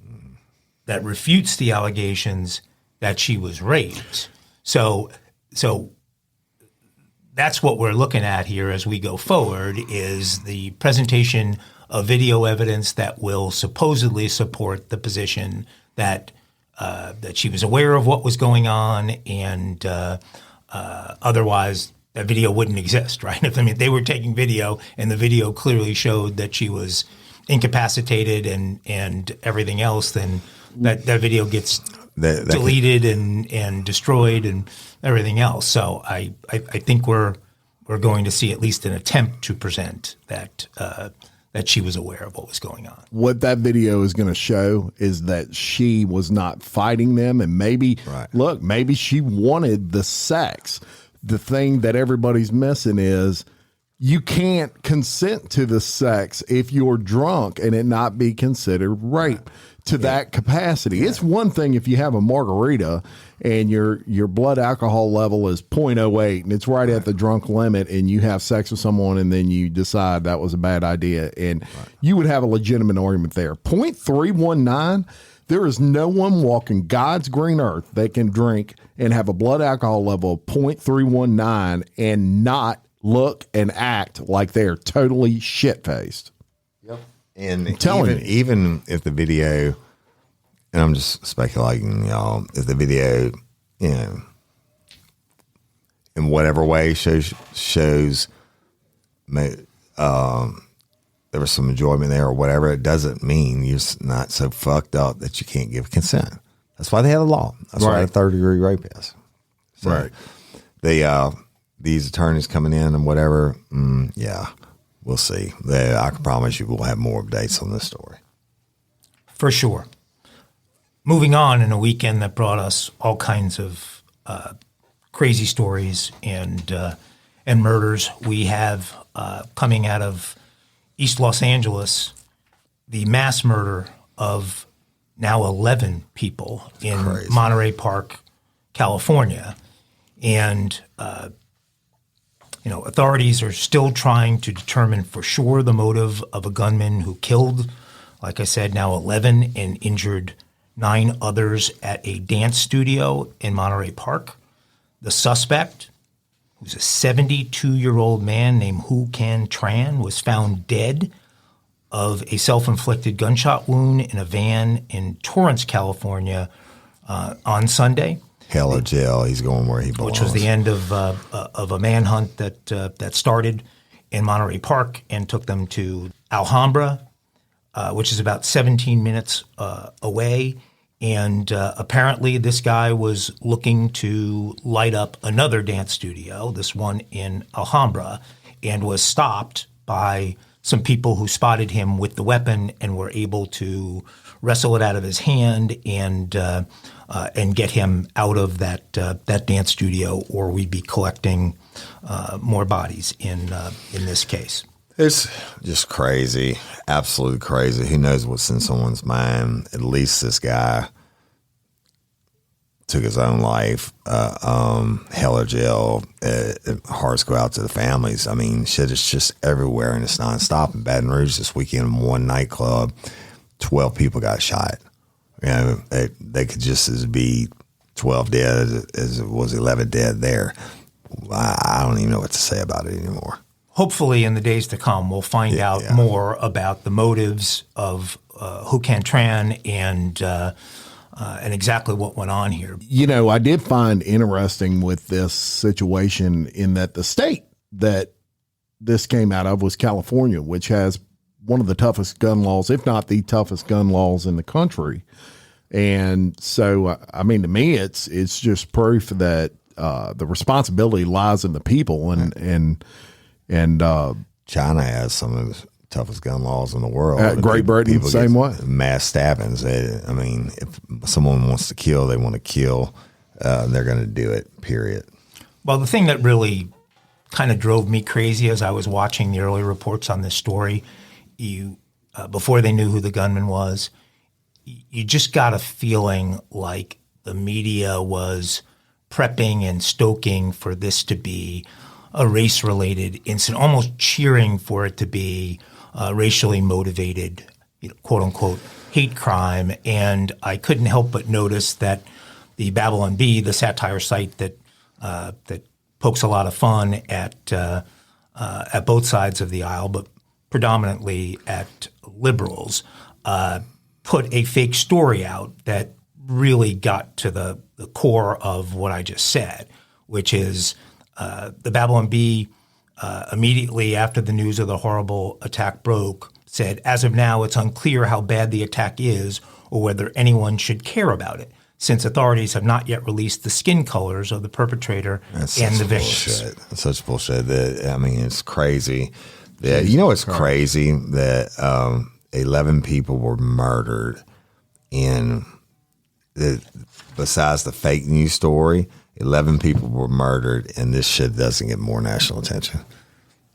that refutes the allegations that she was raped. So that's what we're looking at here as we go forward, is the presentation of video evidence that will supposedly support the position that she was aware of what was going on, and otherwise that video wouldn't exist, right? If they were taking video and the video clearly showed that she was incapacitated and everything else, then that video gets deleted and destroyed and everything else. So I think we're going to see at least an attempt to present that she was aware of what was going on. What that video is going to show is that she was not fighting them, and maybe she wanted the sex. The thing that everybody's missing is you can't consent to the sex if you're drunk and it not be considered rape to that capacity. Yeah. It's one thing if you have a margarita and your blood alcohol level is 0.08 and it's right at the drunk limit, and you have sex with someone and then you decide that was a bad idea, and you would have a legitimate argument there. 0.319, there is no one walking God's green earth that can drink and have a blood alcohol level of 0.319 and not look and act like they're totally shit-faced. Yep. And even if the video, and I'm just speculating, y'all, if the video, in whatever way shows there was some enjoyment there or whatever, it doesn't mean you're not so fucked up that you can't give consent. That's why they have a law. That's why a third-degree rape is. So these attorneys coming in and whatever, we'll see. I can promise you we'll have more updates on this story. For sure. Moving on, in a weekend that brought us all kinds of crazy stories and murders, we have coming out of East Los Angeles the mass murder of now 11 people in Monterey Park, California. And authorities are still trying to determine for sure the motive of a gunman who killed, like I said, now 11 and injured 9 others at a dance studio in Monterey Park. The suspect, who's a 72-year-old man named Hu Can Tran, was found dead of a self-inflicted gunshot wound in a van in Torrance, California on Sunday. Hell or jail. He's going where he belongs. Which was the end of a manhunt that started in Monterey Park and took them to Alhambra, which is about 17 minutes away. And apparently this guy was looking to light up another dance studio, this one in Alhambra, and was stopped by some people who spotted him with the weapon and were able to wrestle it out of his hand and get him out of that dance studio, or we'd be collecting more bodies in this case. It's just crazy, absolutely crazy. Who knows what's in someone's mind? At least this guy took his own life. Hell or jail. Hearts go out to the families. I mean, shit is just everywhere, and it's nonstop. In Baton Rouge this weekend, in one nightclub, 12 people got shot. They could just as be 12 dead as it was 11 dead there. I don't even know what to say about it anymore. Hopefully in the days to come, we'll find out more about the motives of Hu Can Tran and exactly what went on here. I did find interesting with this situation in that the state that this came out of was California, which has one of the toughest gun laws, if not the toughest gun laws in the country. And so, I mean, to me, it's just proof that the responsibility lies in the people, and China has some of the toughest gun laws in the world. Great Britain, same way. Mass stabbings. I mean, if someone wants to kill, they want to kill. They're going to do it, period. Well, the thing that really kind of drove me crazy as I was watching the early reports on this story, before they knew who the gunman was, you just got a feeling like the media was prepping and stoking for this to be a race-related incident, almost cheering for it to be racially motivated, quote-unquote, hate crime. And I couldn't help but notice that the Babylon Bee, the satire site that pokes a lot of fun at both sides of the aisle, but predominantly at liberals, put a fake story out that really got to the core of what I just said, which is the Babylon Bee, immediately after the news of the horrible attack broke, said, as of now, it's unclear how bad the attack is or whether anyone should care about it. since authorities have not yet released the skin colors of the perpetrator and the victims. Bullshit. That's such bullshit. It's crazy. It's crazy that 11 people were murdered besides the fake news story, 11 people were murdered, and this shit doesn't get more national attention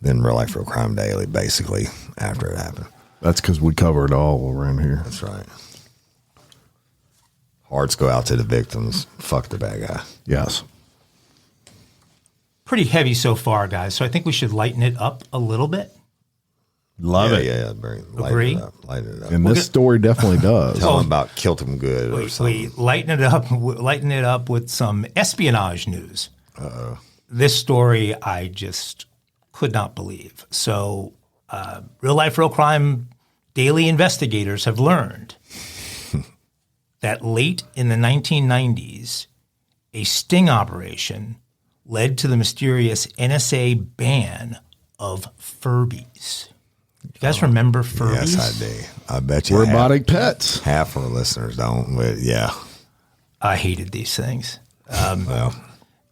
than Real Life Real Crime Daily, basically, after it happened. That's because we cover it all around here. That's right. Hearts go out to the victims. Fuck the bad guy. Yes. Pretty heavy so far, guys. So I think we should lighten it up a little bit. Love it. Yeah. Agree? Lighten it up. And this story definitely does. Tell them about Killed Him Good or We something. lighten it up with some espionage news. This story I just could not believe. So, Real Life, Real Crime daily investigators have learned that late in the 1990s, a sting operation led to the mysterious NSA ban of Furbies. You guys remember Furbies? Yes, I do. I bet you Robotic pets. half of our listeners don't, but yeah. I hated these things. Well,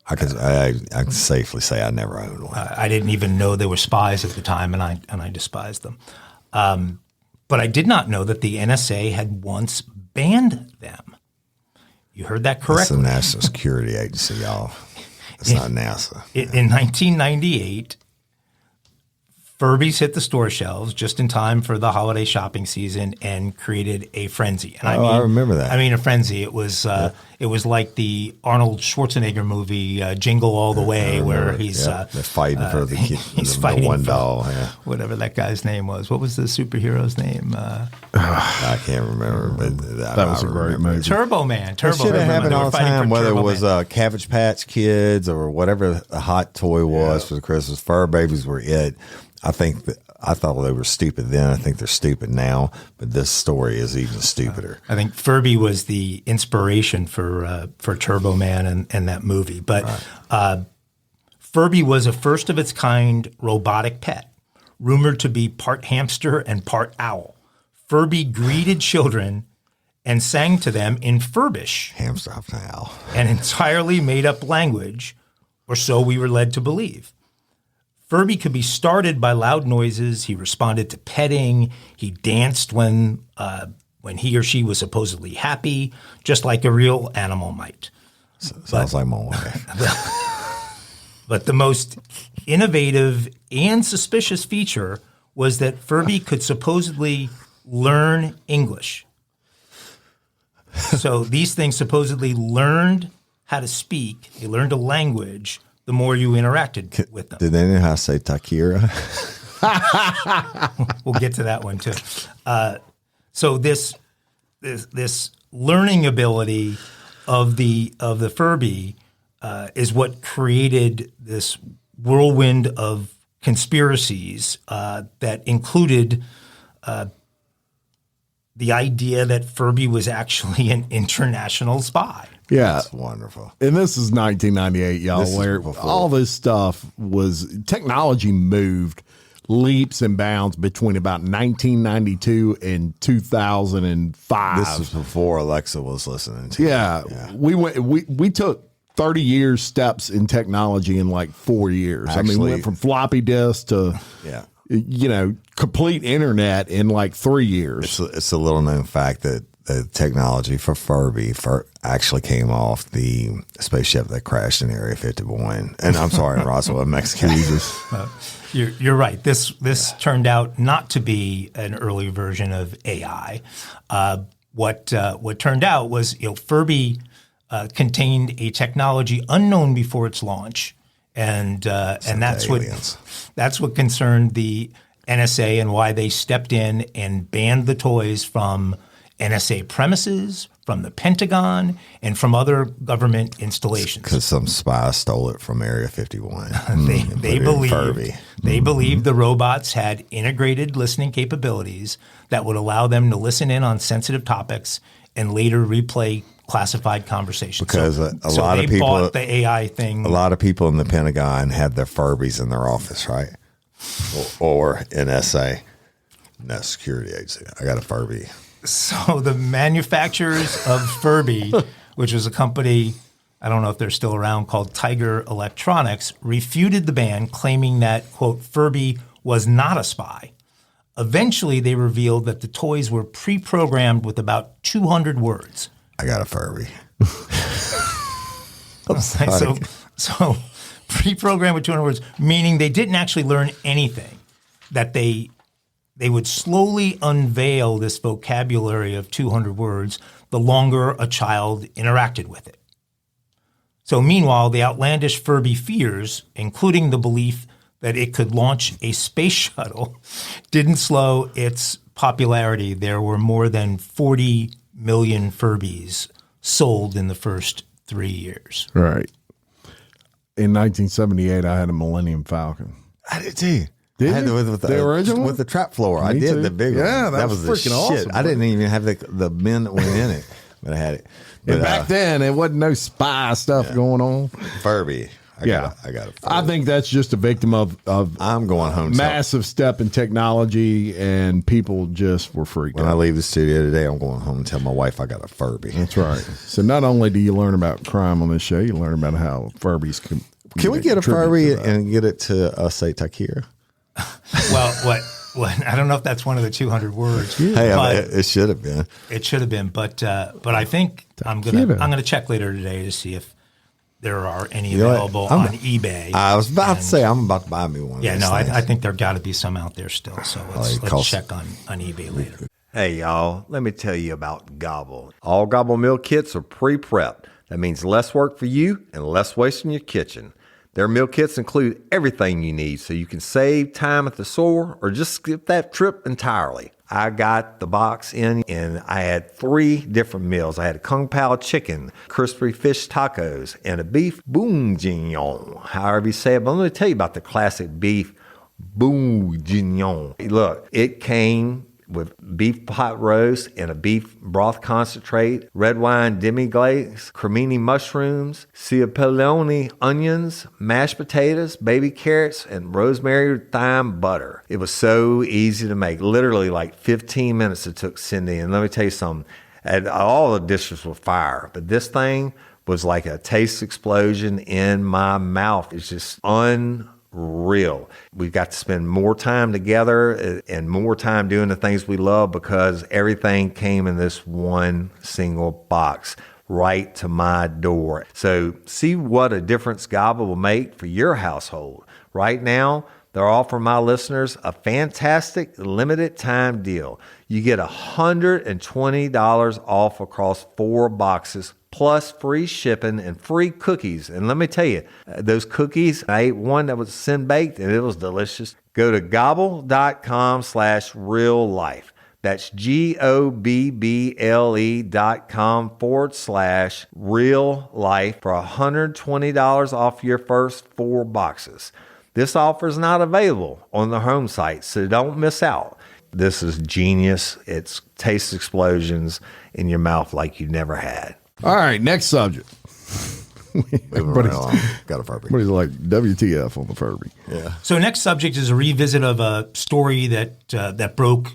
I can safely say I never owned one. I didn't even know they were spies at the time, and I despised them. But I did not know that the NSA had once banned them. You heard that It's correctly. the National Security Agency, y'all. It's not NASA. In 1998, Furbies hit the store shelves just in time for the holiday shopping season and created a frenzy. And I remember that. I mean, a frenzy. It was like the Arnold Schwarzenegger movie Jingle All the Way, where he's they're fighting for the kid, he's the fighting one for doll. Yeah. whatever that guy's name was. What was the superhero's name? I can't remember, but That was a great movie. Turbo Man. That shit Man. happened They were all the fighting for time, whether it Turbo was Man. Cabbage Patch Kids or whatever the hot toy was for Christmas. Fur babies were it. I thought they were stupid then. I think they're stupid now, but this story is even stupider. I think Furby was the inspiration for Turbo Man and that movie. But Furby was a first of its kind robotic pet, rumored to be part hamster and part owl. Furby greeted children and sang to them in Furbish, Hamster up now. an entirely made up language, or so we were led to believe. Furby could be started by loud noises. He responded to petting. He danced when he or she was supposedly happy, just like a real animal might. Sounds like my wife. But the most innovative and suspicious feature was that Furby could supposedly learn English. So these things supposedly learned how to speak. They learned a language the more you interacted with them. Did they know how to say Takira? We'll get to that one too. So this learning ability of the Furby is what created this whirlwind of conspiracies that included the idea that Furby was actually an international spy. Yeah. That's wonderful. And this is 1998, y'all, This is where before. all this stuff technology moved leaps and bounds between about 1992 and 2005. This was before Alexa was listening to Yeah. We took 30 years steps in technology in like 4 years. We Actually- went from floppy disk to, complete internet in like 3 years. It's a little known fact that the technology for Furby actually came off the spaceship that crashed in Area 51. And I'm sorry, in Roswell, Mexico. You're right. This turned out not to be an early version of AI. What turned out was Furby contained a technology unknown before its launch, and that's aliens. that's what concerned the NSA and why they stepped in and banned the toys from NSA premises, from the Pentagon, and from other government installations. Because some spy stole it from Area 51. They believed the robots had integrated listening capabilities that would allow them to listen in on sensitive topics and later replay classified conversations. Because a lot of people bought the AI thing. A lot of people in the Pentagon had their Furbies in their office, right? Or NSA, National Security Agency. I got a Furby. So the manufacturers of Furby which was a company, I don't know if they're still around, called Tiger Electronics, refuted the ban, claiming that, quote, Furby was not a spy. Eventually, they revealed that the toys were pre-programmed with about 200 words. I got a Furby. So pre-programmed with 200 words, meaning they didn't actually learn anything, that they would slowly unveil this vocabulary of 200 words the longer a child interacted with it. So meanwhile, the outlandish Furby fears, including the belief that it could launch a space shuttle, didn't slow its popularity. There were more than 40 million Furbies sold in the first 3 years. Right. In 1978, I had a Millennium Falcon. I did too. Did I had you? with The original? with the trap floor. I Me did too. the big one. Yeah, that was the freaking awesome. I didn't even have the men that went in it, but I had it. But And back then, it wasn't no spy stuff going on. Furby. I got a Furby. I think that's just a victim of I'm going home. massive step in technology, and people just were freaked When I out. leave the studio today, I'm going home and tell my wife I got a Furby. That's right. So not only do you learn about crime on this show, you learn about how Furbies Can we get a contribute Furby to that. and get it to say Takira? Well, what I don't know if that's one of the 200 words. Hey, but it should have been. it should have been. But I think I'm gonna check later today to see if there are any You know what? available on eBay. I was about to say I'm about to buy me one. Yeah, of no, these things. I think there got to be some out there still. So let's check on eBay later. Hey, y'all, let me tell you about Gobble. All Gobble meal kits are pre-prepped. That means less work for you and less waste in your kitchen. Their meal kits include everything you need so you can save time at the store or just skip that trip entirely. I got the box in and I had 3 different meals. I had a Kung Pao chicken, crispy fish tacos, and a beef bourguignon, however you say it. But let me tell you about the classic beef bourguignon. Look, it came with beef pot roast and a beef broth concentrate, red wine demi-glaze, cremini mushrooms, cipollone onions, mashed potatoes, baby carrots, and rosemary thyme butter. It was so easy to make. Literally like 15 minutes it took Cindy. And let me tell you something. And all the dishes were fire, but this thing was like a taste explosion in my mouth. It's just unreal. We've got to spend more time together and more time doing the things we love because everything came in this one single box right to my door. So see what a difference Gobble will make for your household. Right now, they're offering my listeners a fantastic limited time deal. You get $120 off across 4 boxes plus free shipping and free cookies. And let me tell you, those cookies, I ate one that was sin baked and it was delicious. Go to gobble.com/real life. That's GOBBLE.com/real life for $120 off your first 4 boxes. This offer is not available on the home site, so don't miss out. This is genius. It's taste explosions in your mouth like you never had. All right, next subject. Moving right along. Got a Furby. Everybody's like WTF on the Furby. Yeah. So next subject is a revisit of a story that broke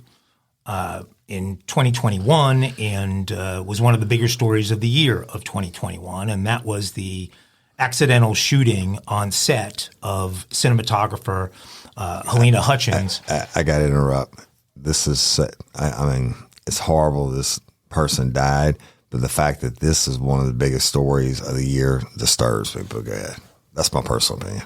in 2021 and was one of the bigger stories of the year of 2021, and that was the accidental shooting on set of cinematographer Helena Hutchins. I got to interrupt. This is, I mean, it's horrible this person died, but the fact that this is one of the biggest stories of the year disturbs me. But go ahead. That's my personal opinion.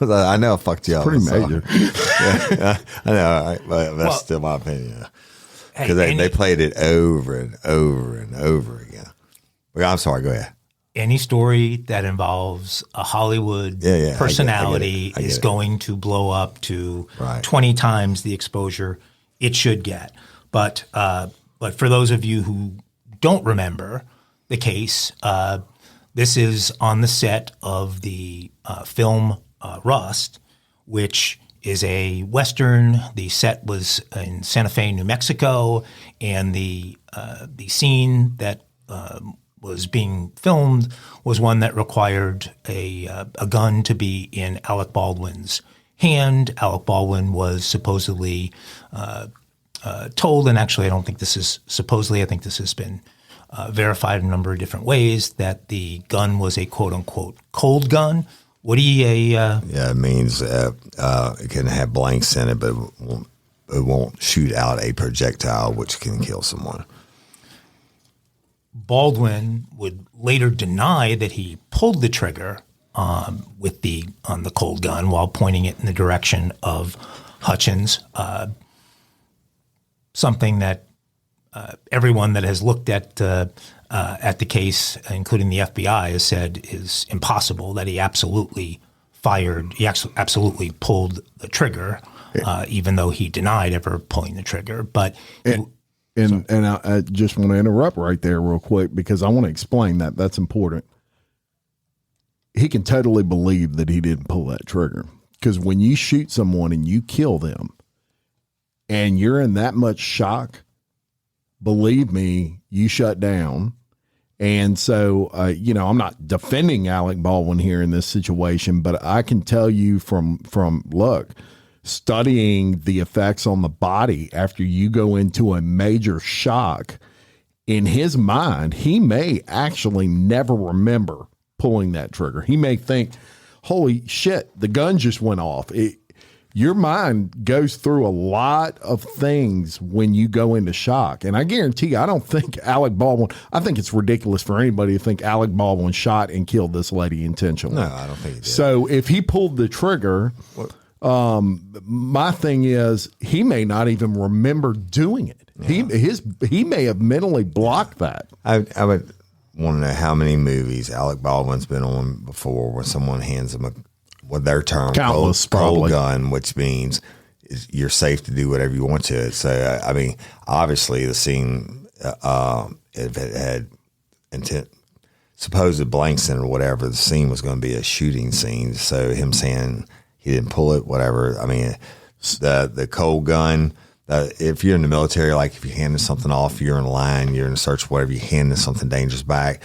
I know I fucked you up. Pretty major. Yeah, I know, right? But that's still my opinion. Because they played it over and over and over again. I'm sorry, go ahead. Any story that involves a Hollywood personality is going to blow up to 20 times the exposure it should get. But for those of you who don't remember the case, this is on the set of the film Rust, which is a Western. The set was in Santa Fe, New Mexico, and the scene that was being filmed was one that required a gun to be in Alec Baldwin's hand. Alec Baldwin was supposedly told, and actually I don't think this is supposedly, I think this has been verified in a number of different ways, that the gun was a quote-unquote cold gun. Woody, Yeah, it means it can have blanks in it, but it won't shoot out a projectile which can kill someone. Baldwin would later deny that he pulled the trigger on the cold gun while pointing it in the direction of Hutchins, something that everyone that has looked at the case, including the FBI, has said is impossible, that he absolutely pulled the trigger, even though he denied ever pulling the trigger. But And I just want to interrupt right there real quick because I want to explain that. That's important. He can totally believe that he didn't pull that trigger, because when you shoot someone and you kill them and you're in that much shock, believe me, you shut down. And so, I'm not defending Alec Baldwin here in this situation, but I can tell you from studying the effects on the body after you go into a major shock, in his mind, he may actually never remember pulling that trigger. He may think, holy shit, the gun just went off. Your mind goes through a lot of things when you go into shock. And I guarantee you, I don't think Alec Baldwin, I think it's ridiculous for anybody to think Alec Baldwin shot and killed this lady intentionally. No, I don't think he did. So if he pulled the trigger, my thing is he may not even remember doing it. Yeah. He may have mentally blocked that. I would want to know how many movies Alec Baldwin's been on before where someone hands him what their term cold gun, which means you're safe to do whatever you want to it. So I mean, obviously the scene if it had intent, supposed blanks in it or whatever, the scene was going to be a shooting scene. So him saying he didn't pull it, whatever. I mean, the cold gun. If you're in the military, like if you're handing something off, you're in a line, you're in a search, whatever, you're handing something dangerous back.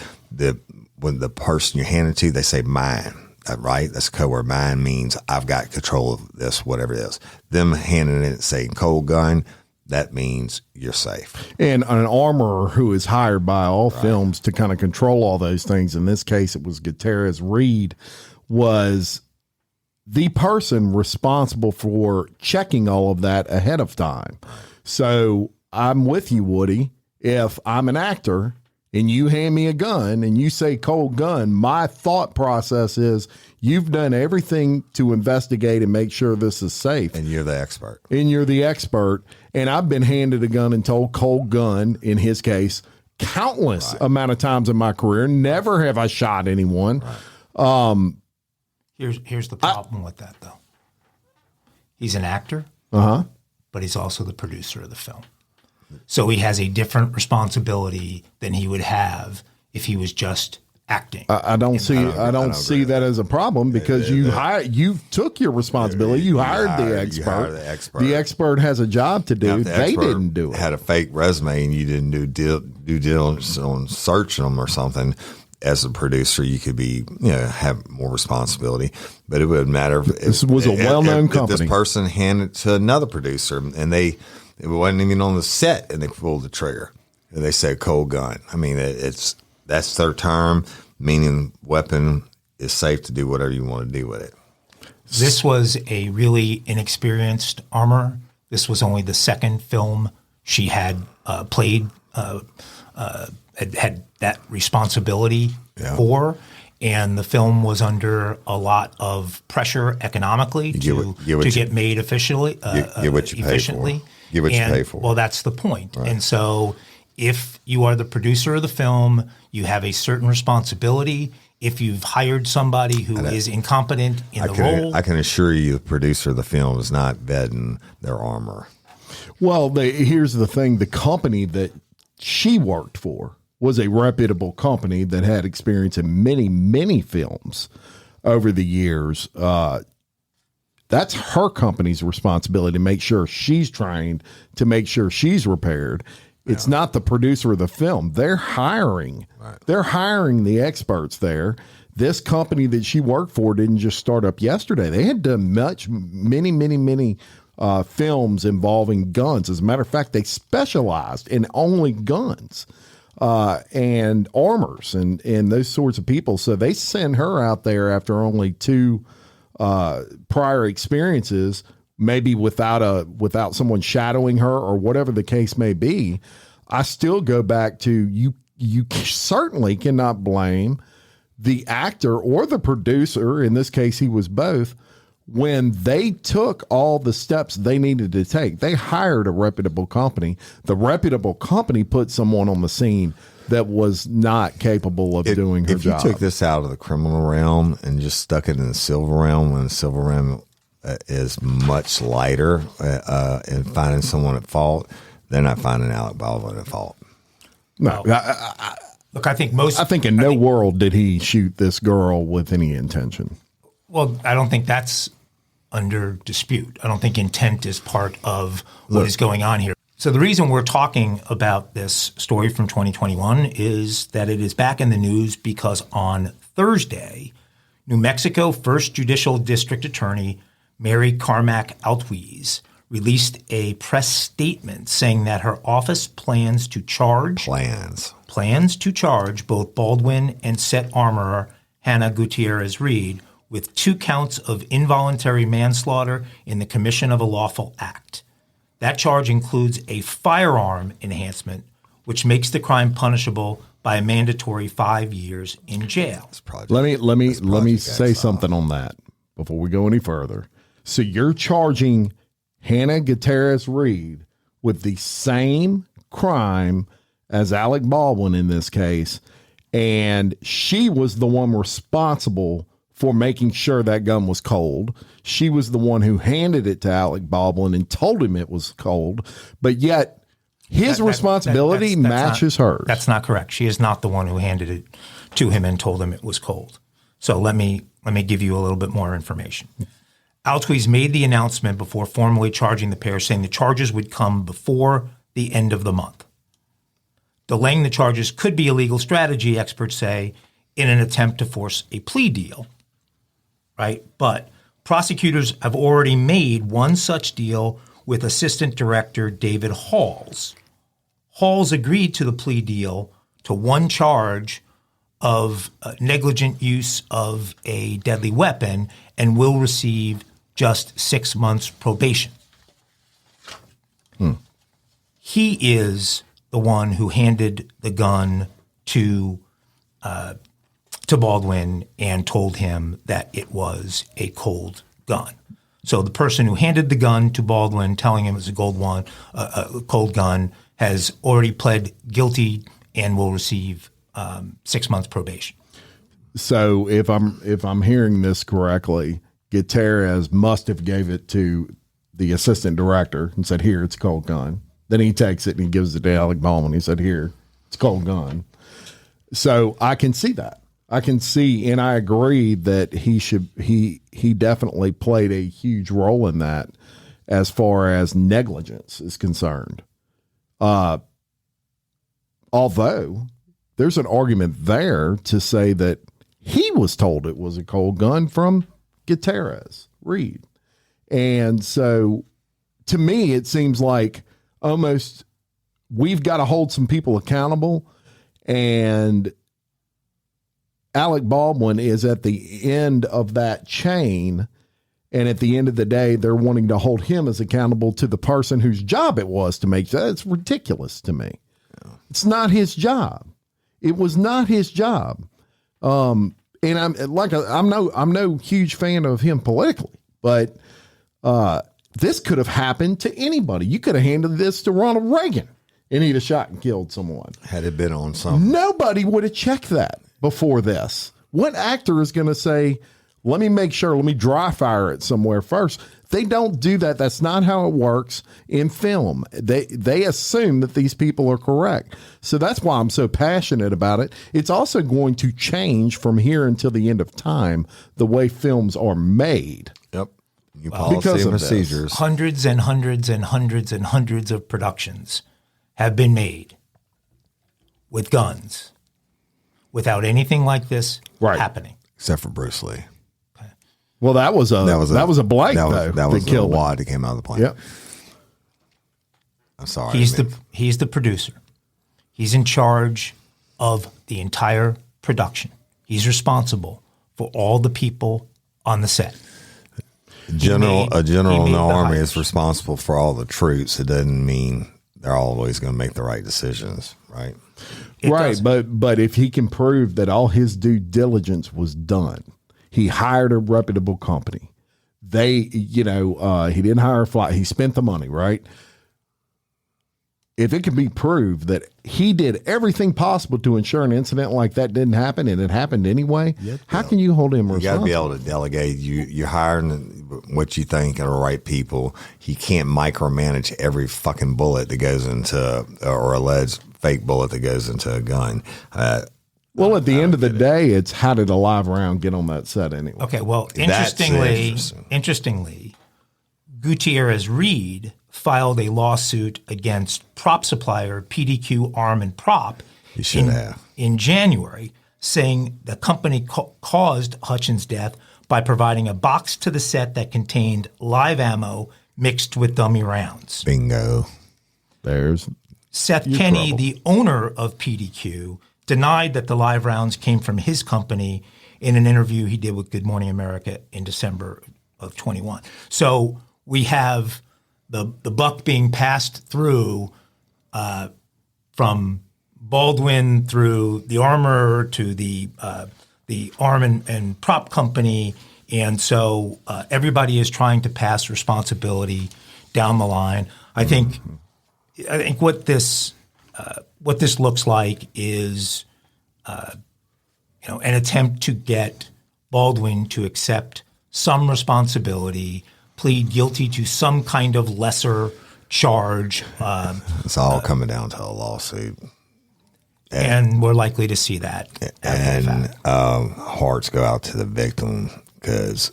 When the person you're handing to, they say mine, right? That's a code word. Mine means I've got control of this, whatever it is. Them handing it, saying cold gun, that means you're safe. And an armorer who is hired by all films to kind of control all those things. In this case, it was Gutierrez Reed, was the person responsible for checking all of that ahead of time. So I'm with you, Woody. If I'm an actor and you hand me a gun and you say cold gun, my thought process is you've done everything to investigate and make sure this is safe. And you're the expert. And I've been handed a gun and told cold gun, in his case, countless amount of times in my career. Never have I shot anyone. Right. Here's the problem with that, though. He's an actor, but he's also the producer of the film. So he has a different responsibility than he would have if he was just acting. I don't see that as a problem, because you took your responsibility. You hired the expert. The expert has a job to do. They didn't do it. Had a fake resume and you didn't do due diligence on searching them or something. As a producer, you could be, have more responsibility, but it wouldn't matter if this was a well-known company. If this person handed it to another producer and it wasn't even on the set and they pulled the trigger and they said cold gun. I mean, that's their term, meaning weapon is safe to do whatever you want to do with it. This was a really inexperienced armorer. This was only the second film she had played, had that responsibility for, and the film was under a lot of pressure economically to get made efficiently. Get what you efficiently. Pay for. Get what you pay for. Well, that's the point. Right. And so, if you are the producer of the film, you have a certain responsibility. If you've hired somebody who is incompetent in the role, I can assure you, the producer of the film is not vetting their armor. Well, here's the thing: the company that she worked for was a reputable company that had experience in many, many films over the years. That's her company's responsibility to make sure she's trained, to make sure she's repaired. It's not the producer of the film. They're hiring. Right. They're hiring the experts there. This company that she worked for didn't just start up yesterday. They had done many films involving guns. As a matter of fact, they specialized in only guns and armors and those sorts of people. So they send her out there after only 2 prior experiences, maybe without someone shadowing her or whatever the case may be. I still go back to you certainly cannot blame the actor or the producer, in this case he was both, when they took all the steps they needed to take. They hired a reputable company. The reputable company put someone on the scene that was not capable of doing her job. If you took this out of the criminal realm and just stuck it in the civil realm, when the civil realm is much lighter in finding someone at fault, they're not finding Alec Baldwin at fault. No, look, I think in no world did he shoot this girl with any intention. Well, I don't think that's under dispute. I don't think intent is part of what is going on here. So the reason we're talking about this story from 2021 is that it is back in the news because on Thursday, New Mexico First Judicial District Attorney Mary Carmack Altwies released a press statement saying that her office plans to charge both Baldwin and set armorer Hannah Gutierrez Reed with 2 counts of involuntary manslaughter in the commission of a lawful act. That charge includes a firearm enhancement, which makes the crime punishable by a mandatory 5 years in jail. Let me say something on that before we go any further. So you're charging Hannah Gutierrez Reed with the same crime as Alec Baldwin in this case, and she was the one responsible for making sure that gun was cold. She was the one who handed it to Alec Baldwin and told him it was cold, but yet his responsibility matches hers. That's not correct. She is not the one who handed it to him and told him it was cold. So let me give you a little bit more information. Altwies made the announcement before formally charging the pair, saying the charges would come before the end of the month. Delaying the charges could be a legal strategy, experts say, in an attempt to force a plea deal, right? But prosecutors have already made one such deal with Assistant Director David Halls. Halls agreed to the plea deal to one charge of negligent use of a deadly weapon and will receive just 6 months probation. He is the one who handed the gun to Baldwin and told him that it was a cold gun. So the person who handed the gun to Baldwin, telling him it was a cold gun, has already pled guilty and will receive 6 months probation. So if I'm hearing this correctly, Gutierrez must have gave it to the assistant director and said, "Here, it's a cold gun." Then he takes it and he gives it to Alec Baldwin. He said, "Here, it's a cold gun." So I can see that. I can see, and I agree that he definitely played a huge role in that as far as negligence is concerned. Although there's an argument there to say that he was told it was a cold gun from Gutierrez Reed. And so to me, it seems like almost we've got to hold some people accountable, and Alec Baldwin is at the end of that chain. And at the end of the day, they're wanting to hold him as accountable to the person whose job it was to make that. It's ridiculous to me. Yeah. It's not his job. It was not his job. And I'm no huge fan of him politically, but this could have happened to anybody. You could have handed this to Ronald Reagan and he'd have shot and killed someone. Had it been on something. Nobody would have checked that before this. What actor is going to say, let me dry fire it somewhere first? They don't do that. That's not how it works in film. They assume that these people are correct. So that's why I'm so passionate about it. It's also going to change from here until the end of time, the way films are made. Yep. New policy and procedures. Hundreds and hundreds and hundreds and hundreds of productions have been made with guns without anything like this happening. Except for Bruce Lee. Well, that was a blank though. That was that a killed him. wad that came out of the plane. Yep. I'm sorry. He's the producer. He's in charge of the entire production. He's responsible for all the people on the set. A general in the Army hires. is responsible for all the troops. It doesn't mean they're always going to make the right decisions, right? Right, doesn't. but if he can prove that all his due diligence was done, he hired a reputable company. He didn't hire a flight. He spent the money, right? If it can be proved that he did everything possible to ensure an incident like that didn't happen and it happened anyway, how can you hold him You got to responsible? be able to delegate. You're hiring what you think are the right people. He can't micromanage every fucking bullet that goes into, or alleged fake bullet that goes into a gun. Well, at the end of the day, it's how did a live round get on that set anyway? Okay, well, That's interestingly, Gutierrez Reed filed a lawsuit against prop supplier PDQ Arm and Prop He should have. in January, saying the company caused Hutchins' death by providing a box to the set that contained live ammo mixed with dummy rounds. Bingo. There's Seth Kenny, the owner of PDQ, denied that the live rounds came from his company in an interview he did with Good Morning America in December of 21. So we have the buck being passed through from Baldwin through the armor to the arm and prop company, and so everybody is trying to pass responsibility down the line. I think what this looks like is an attempt to get Baldwin to accept some responsibility, plead guilty to some kind of lesser charge. It's all coming down to a lawsuit. And we're likely to see that. And hearts go out to the victim because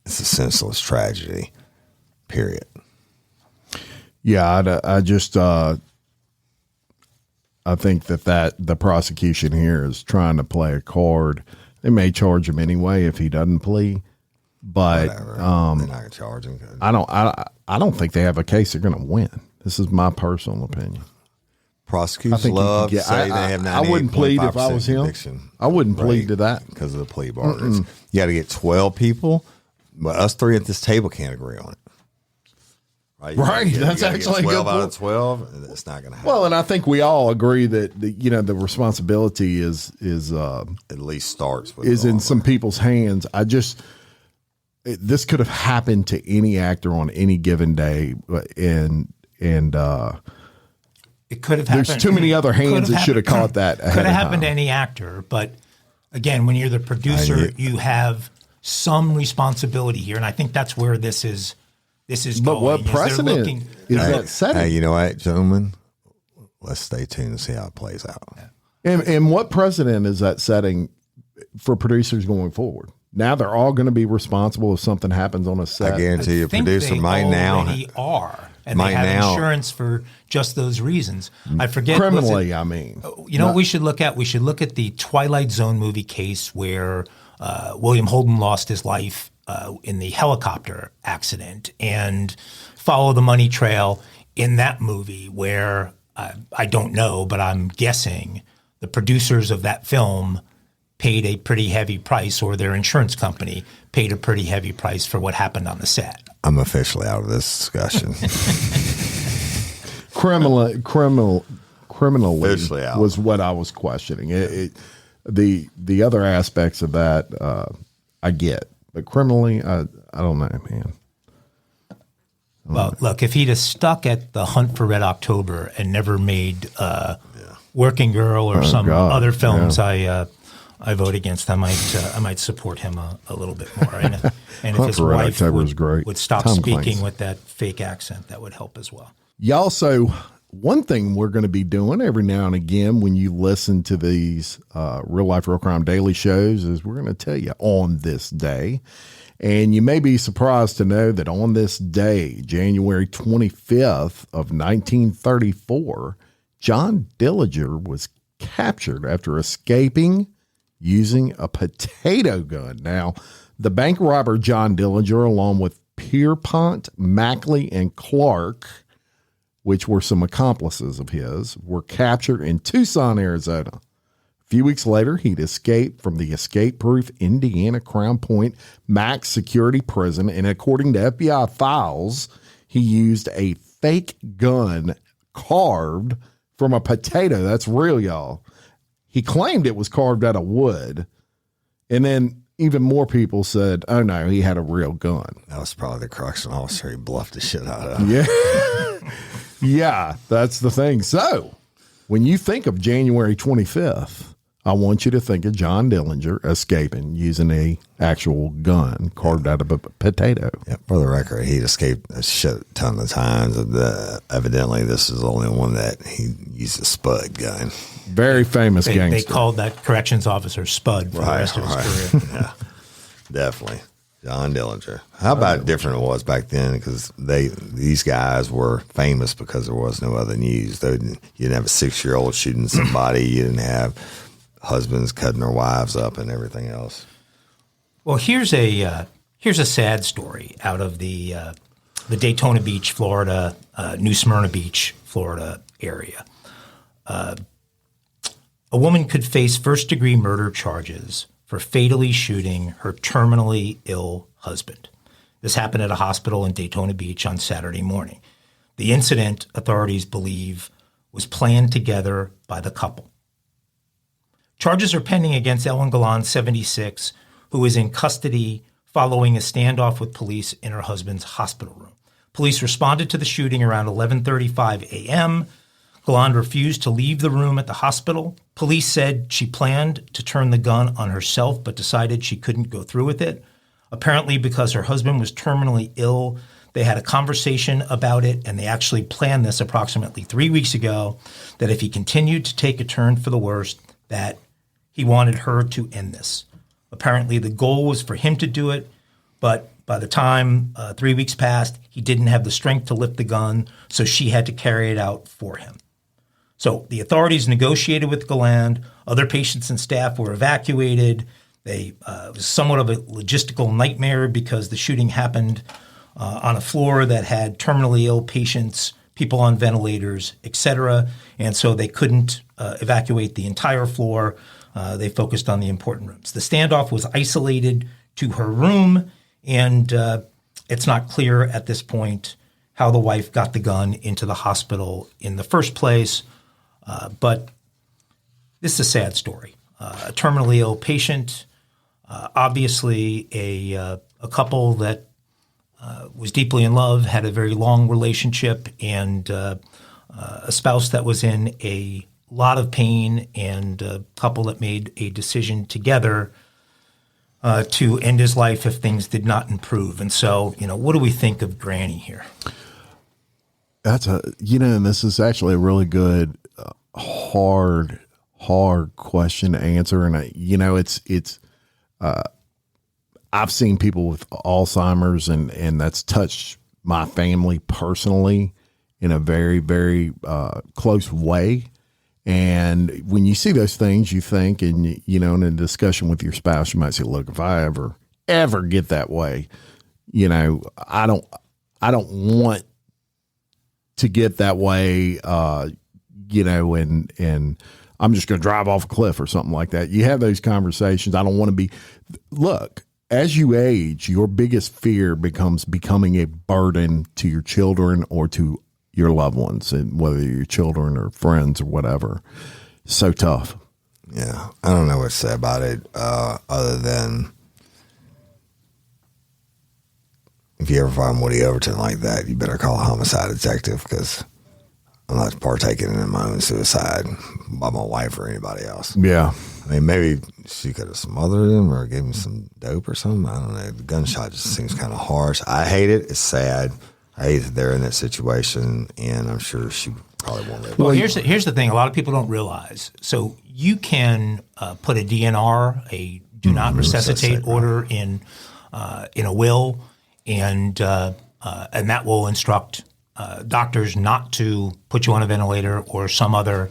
it's a senseless tragedy, period. Yeah, I just I think that the prosecution here is trying to play a card. They may charge him anyway if he doesn't plea, but Whatever. They're not going to charge him. I don't think they have a case they're going to win. This is my personal opinion. Prosecutors you love can to say they have 98.5% I wouldn't plead if I was him. conviction I wouldn't plead rate to that because of the plea bargains. You got to get 12 people, but us three at this table can't agree on it. Right, You that's gotta get actually a 12 good out point. of 12. It's not going to happen. Well, and I think we all agree that the responsibility is at least starts with in armor. some people's hands. This could have happened to any actor on any given day, and It could have happened. there's too many other hands that should have caught that. ahead Could have of happened to time. any actor, but again, when you're the producer, you have some responsibility here, and I think that's where this is But going. what is they're precedent looking- is Hey, that setting? Hey, you know what, gentlemen? Let's stay tuned and see how it plays out. And what precedent is that setting for producers going forward? Now they're all going to be responsible if something happens on a set. I guarantee you, a think producer they might now. already are, and might they have now- insurance for just those reasons. I forget Criminally, was it- I mean. You know what we should look at? We should look at the Twilight Zone movie case where William Holden lost his life in the helicopter accident, and follow the money trail in that movie where I don't know, but I'm guessing the producers of that film paid a pretty heavy price, or their insurance company paid a pretty heavy price for what happened on the set. I'm officially out of this discussion. Criminally Officially out. was what I was questioning. The other aspects of that I get, but criminally, I don't know, man. Well, look, if he'd have stuck at The Hunt for Red October and never made Working Girl or some God, other films, I vote against. I might support him a little bit more. And if Hunt his for Red wife October is great. would stop Tom speaking Clancy. with that fake accent, that would help as well. Y'all, so one thing we're going to be doing every now and again when you listen to these Real Life, Real Crime daily shows is we're going to tell you on this day. And you may be surprised to know that on this day, January 25th of 1934, John Dillinger was captured after escaping using a potato gun. Now, The bank robber John Dillinger, along with Pierpont, Mackley, and Clark, which were some accomplices of his, were captured in Tucson, Arizona. A few weeks later, he'd escaped from the escape-proof Indiana Crown Point max security prison, and according to FBI files, he used a fake gun carved from a potato. That's real, y'all. He claimed it was carved out of wood, and then even more people said, oh, no, he had a real gun. That was probably the correctional officer he bluffed the shit out of. Yeah. Yeah, that's the thing. So when you think of January 25th, I want you to think of John Dillinger escaping using a actual gun carved out of a potato. Yeah, for the record, he'd escaped a shit ton of times. Evidently, this is the only one that he used a spud gun. Very famous gangster. They called that corrections officer Spud for the rest of his career. Yeah, definitely. John Dillinger. How about different it was back then? Because these guys were famous because there was no other news. You didn't have a 6-year-old shooting somebody. You didn't have husbands cutting their wives up and everything else. Well, here's a sad story out of the Daytona Beach, Florida, New Smyrna Beach, Florida area. A woman could face first-degree murder charges for fatally shooting her terminally ill husband. This happened at a hospital in Daytona Beach on Saturday morning. The incident, authorities believe, was planned together by the couple. Charges are pending against Ellen Galan, 76, who is in custody following a standoff with police in her husband's hospital room. Police responded to the shooting around 11:35 a.m. Galan refused to leave the room at the hospital. Police said she planned to turn the gun on herself, but decided she couldn't go through with it. Apparently, because her husband was terminally ill, they had a conversation about it, and they actually planned this approximately 3 weeks ago, that if he continued to take a turn for the worst, that he wanted her to end this. Apparently, the goal was for him to do it, but by the time 3 weeks passed, he didn't have the strength to lift the gun, so she had to carry it out for him. So the authorities negotiated with Galan. Other patients and staff were evacuated. It was somewhat of a logistical nightmare because the shooting happened on a floor that had terminally ill patients, people on ventilators, etc. And so they couldn't evacuate the entire floor. They focused on the important rooms. The standoff was isolated to her room, and it's not clear at this point how the wife got the gun into the hospital in the first place. But this is a sad story. A terminally ill patient, obviously a couple that was deeply in love, had a very long relationship, and a spouse that was in a lot of pain, and a couple that made a decision together to end his life if things did not improve. And so, what do we think of Granny here? That's and this is actually a really good, hard question to answer. And it's I've seen people with Alzheimer's, and that's touched my family personally in a very, very close way. And when you see those things, you think, and in a discussion with your spouse, you might say, "Look, if I ever get that way, I don't want to get that way, and I'm just going to drive off a cliff or something like that." You have those conversations. I don't want to be. Look, as you age, your biggest fear becomes becoming a burden to your children or to your loved ones, and whether your children or friends or whatever. So tough. Yeah. I don't know what to say about it, other than if you ever find Woody Overton like that, you better call a homicide detective, because I'm not partaking in my own suicide by my wife or anybody else. Yeah. I mean, maybe she could have smothered him or gave him some dope or something. I don't know. The gunshot just seems kind of harsh. I hate it. It's sad. I hate that they're in that situation, and I'm sure she probably won't live. Well, here's the thing. A lot of people don't realize. So you can put a DNR, a do not resuscitate order in a will, and that will instruct doctors not to put you on a ventilator or some other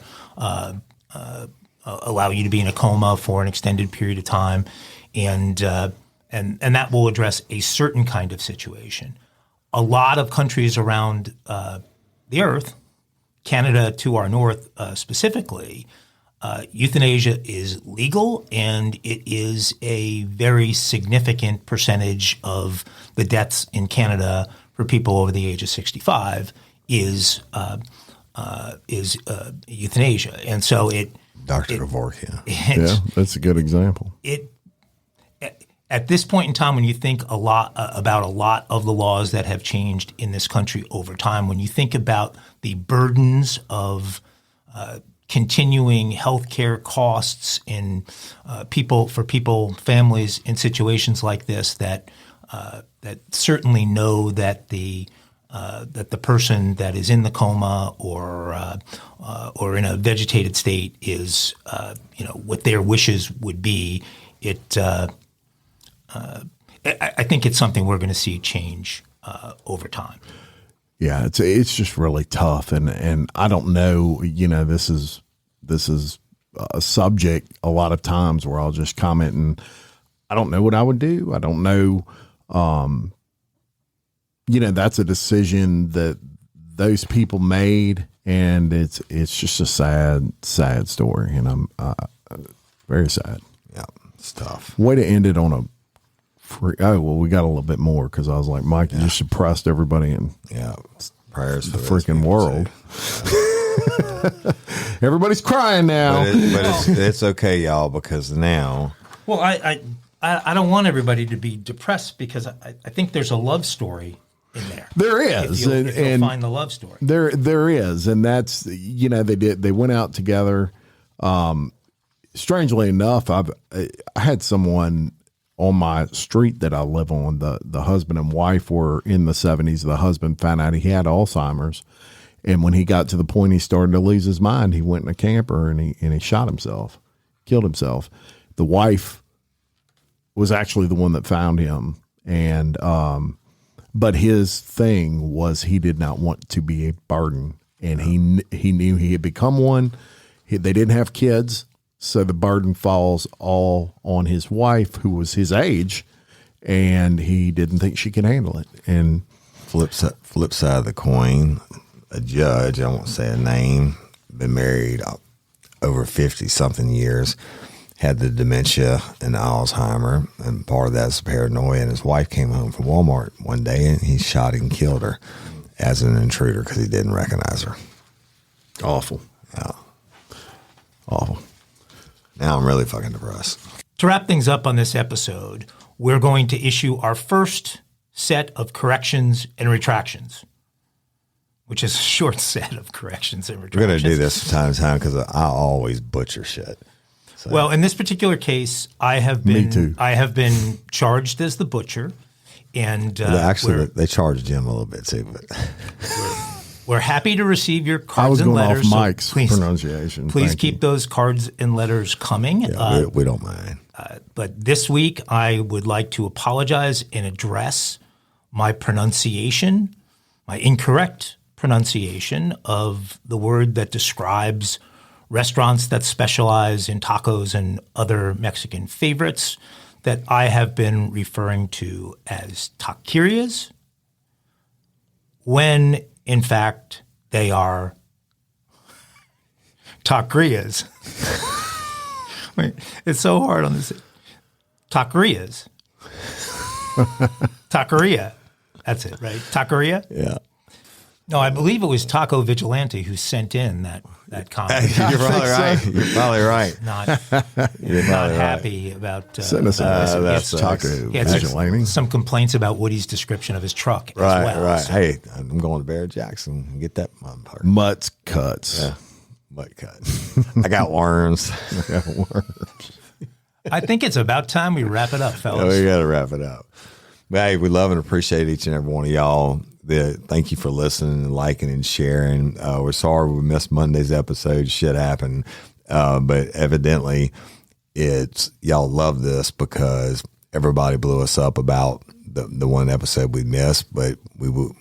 allow you to be in a coma for an extended period of time, and and that will address a certain kind of situation. A lot of countries around the earth, Canada to our north specifically, euthanasia is legal, and it is a very significant percentage of the deaths in Canada for people over the age of 65 is euthanasia. And so Dr. Dvorak, Yeah, that's a good example. At this point in time, when you think about a lot of the laws that have changed in this country over time, when you think about the burdens of continuing healthcare costs in families in situations like this that certainly know that the person that is in the coma or in a vegetated state is what their wishes would be. I think it's something we're going to see change over time. Yeah, it's just really tough, and I don't know. This is a subject a lot of times where I'll just comment, and I don't know what I would do. I don't know. That's a decision that those people made, and it's just a sad story, and I'm very sad. Yeah, it's tough. Way to end it on a we got a little bit more because I was like, Mike, you just suppressed everybody in prayers the freaking world. Everybody's crying now. But it's okay, y'all, because now. Well, I don't want everybody to be depressed because I think there's a love story in there. There is, if you'll find the love story. There is, and that's they went out together. Strangely enough, I had someone on my street that I live on. The husband and wife were in the 70s. The husband found out he had Alzheimer's, and when he got to the point he started to lose his mind, he went in a camper and he shot himself, killed himself. The wife was actually the one that found him, and but his thing was he did not want to be a burden, and he knew he had become one. They didn't have kids. So the burden falls all on his wife, who was his age, and he didn't think she could handle it. And flip side of the coin, a judge, I won't say a name, been married over 50-something years, had the dementia and Alzheimer, and part of that's paranoia. And his wife came home from Walmart one day, and he shot and killed her as an intruder because he didn't recognize her. Awful. Yeah. Awful. Now I'm really fucking depressed. To wrap things up on this episode, we're going to issue our first set of corrections and retractions, which is a short set of corrections and retractions. We're going to do this from time to time because I always butcher shit. So. Well, in this particular case, I have been charged as the butcher, and actually they charged Jim a little bit too, but. We're happy to receive your I cards was and going letters. off Mike's pronunciation. Please Thank keep you. those cards and letters coming. Yeah, we don't mind. But this week, I would like to apologize and address my pronunciation, my incorrect pronunciation of the word that describes restaurants that specialize in tacos and other Mexican favorites that I have been referring to as taquerias, when in fact they are taquerias. Wait, it's so hard on this. Taquerias. Taqueria. That's it, right? Taqueria? Yeah. No, I believe it was Taco Vigilante who sent in that comment. You're probably right. You're probably right. Not happy about Send us that's Taco he had Vigilante. some complaints about Woody's description of his truck as well. Right. So. Hey, I'm going to Barrett Jackson and get that motherfucker. Mutts cuts. Yeah. Butt cut. I got worms. I think it's about time we wrap it up, fellas. We got to wrap it up. But hey, we love and appreciate each and every one of y'all. Thank you for listening and liking and sharing. We're sorry we missed Monday's episode. Shit happened. But evidently it's y'all love this because everybody blew us up about the one episode we missed, but we will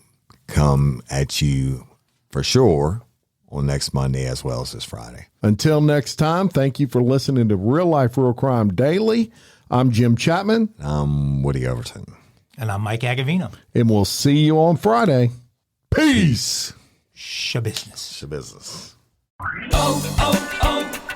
come at you for sure on next Monday as well as this Friday. Until next time, thank you for listening to Real Life, Real Crime Daily. I'm Jim Chapman. I'm Woody Overton. And I'm Mike Agavino. And we'll see you on Friday. Peace. Shabusiness. Shabusiness.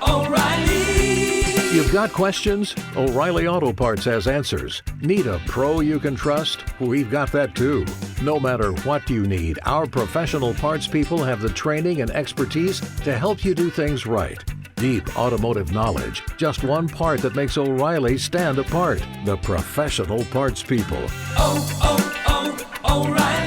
O'Reilly. You've got questions? O'Reilly Auto Parts has answers. Need a pro you can trust? We've got that too. No matter what you need, our professional parts people have the training and expertise to help you do things right. Deep automotive knowledge. Just one part that makes O'Reilly stand apart. The professional parts people. O'Reilly.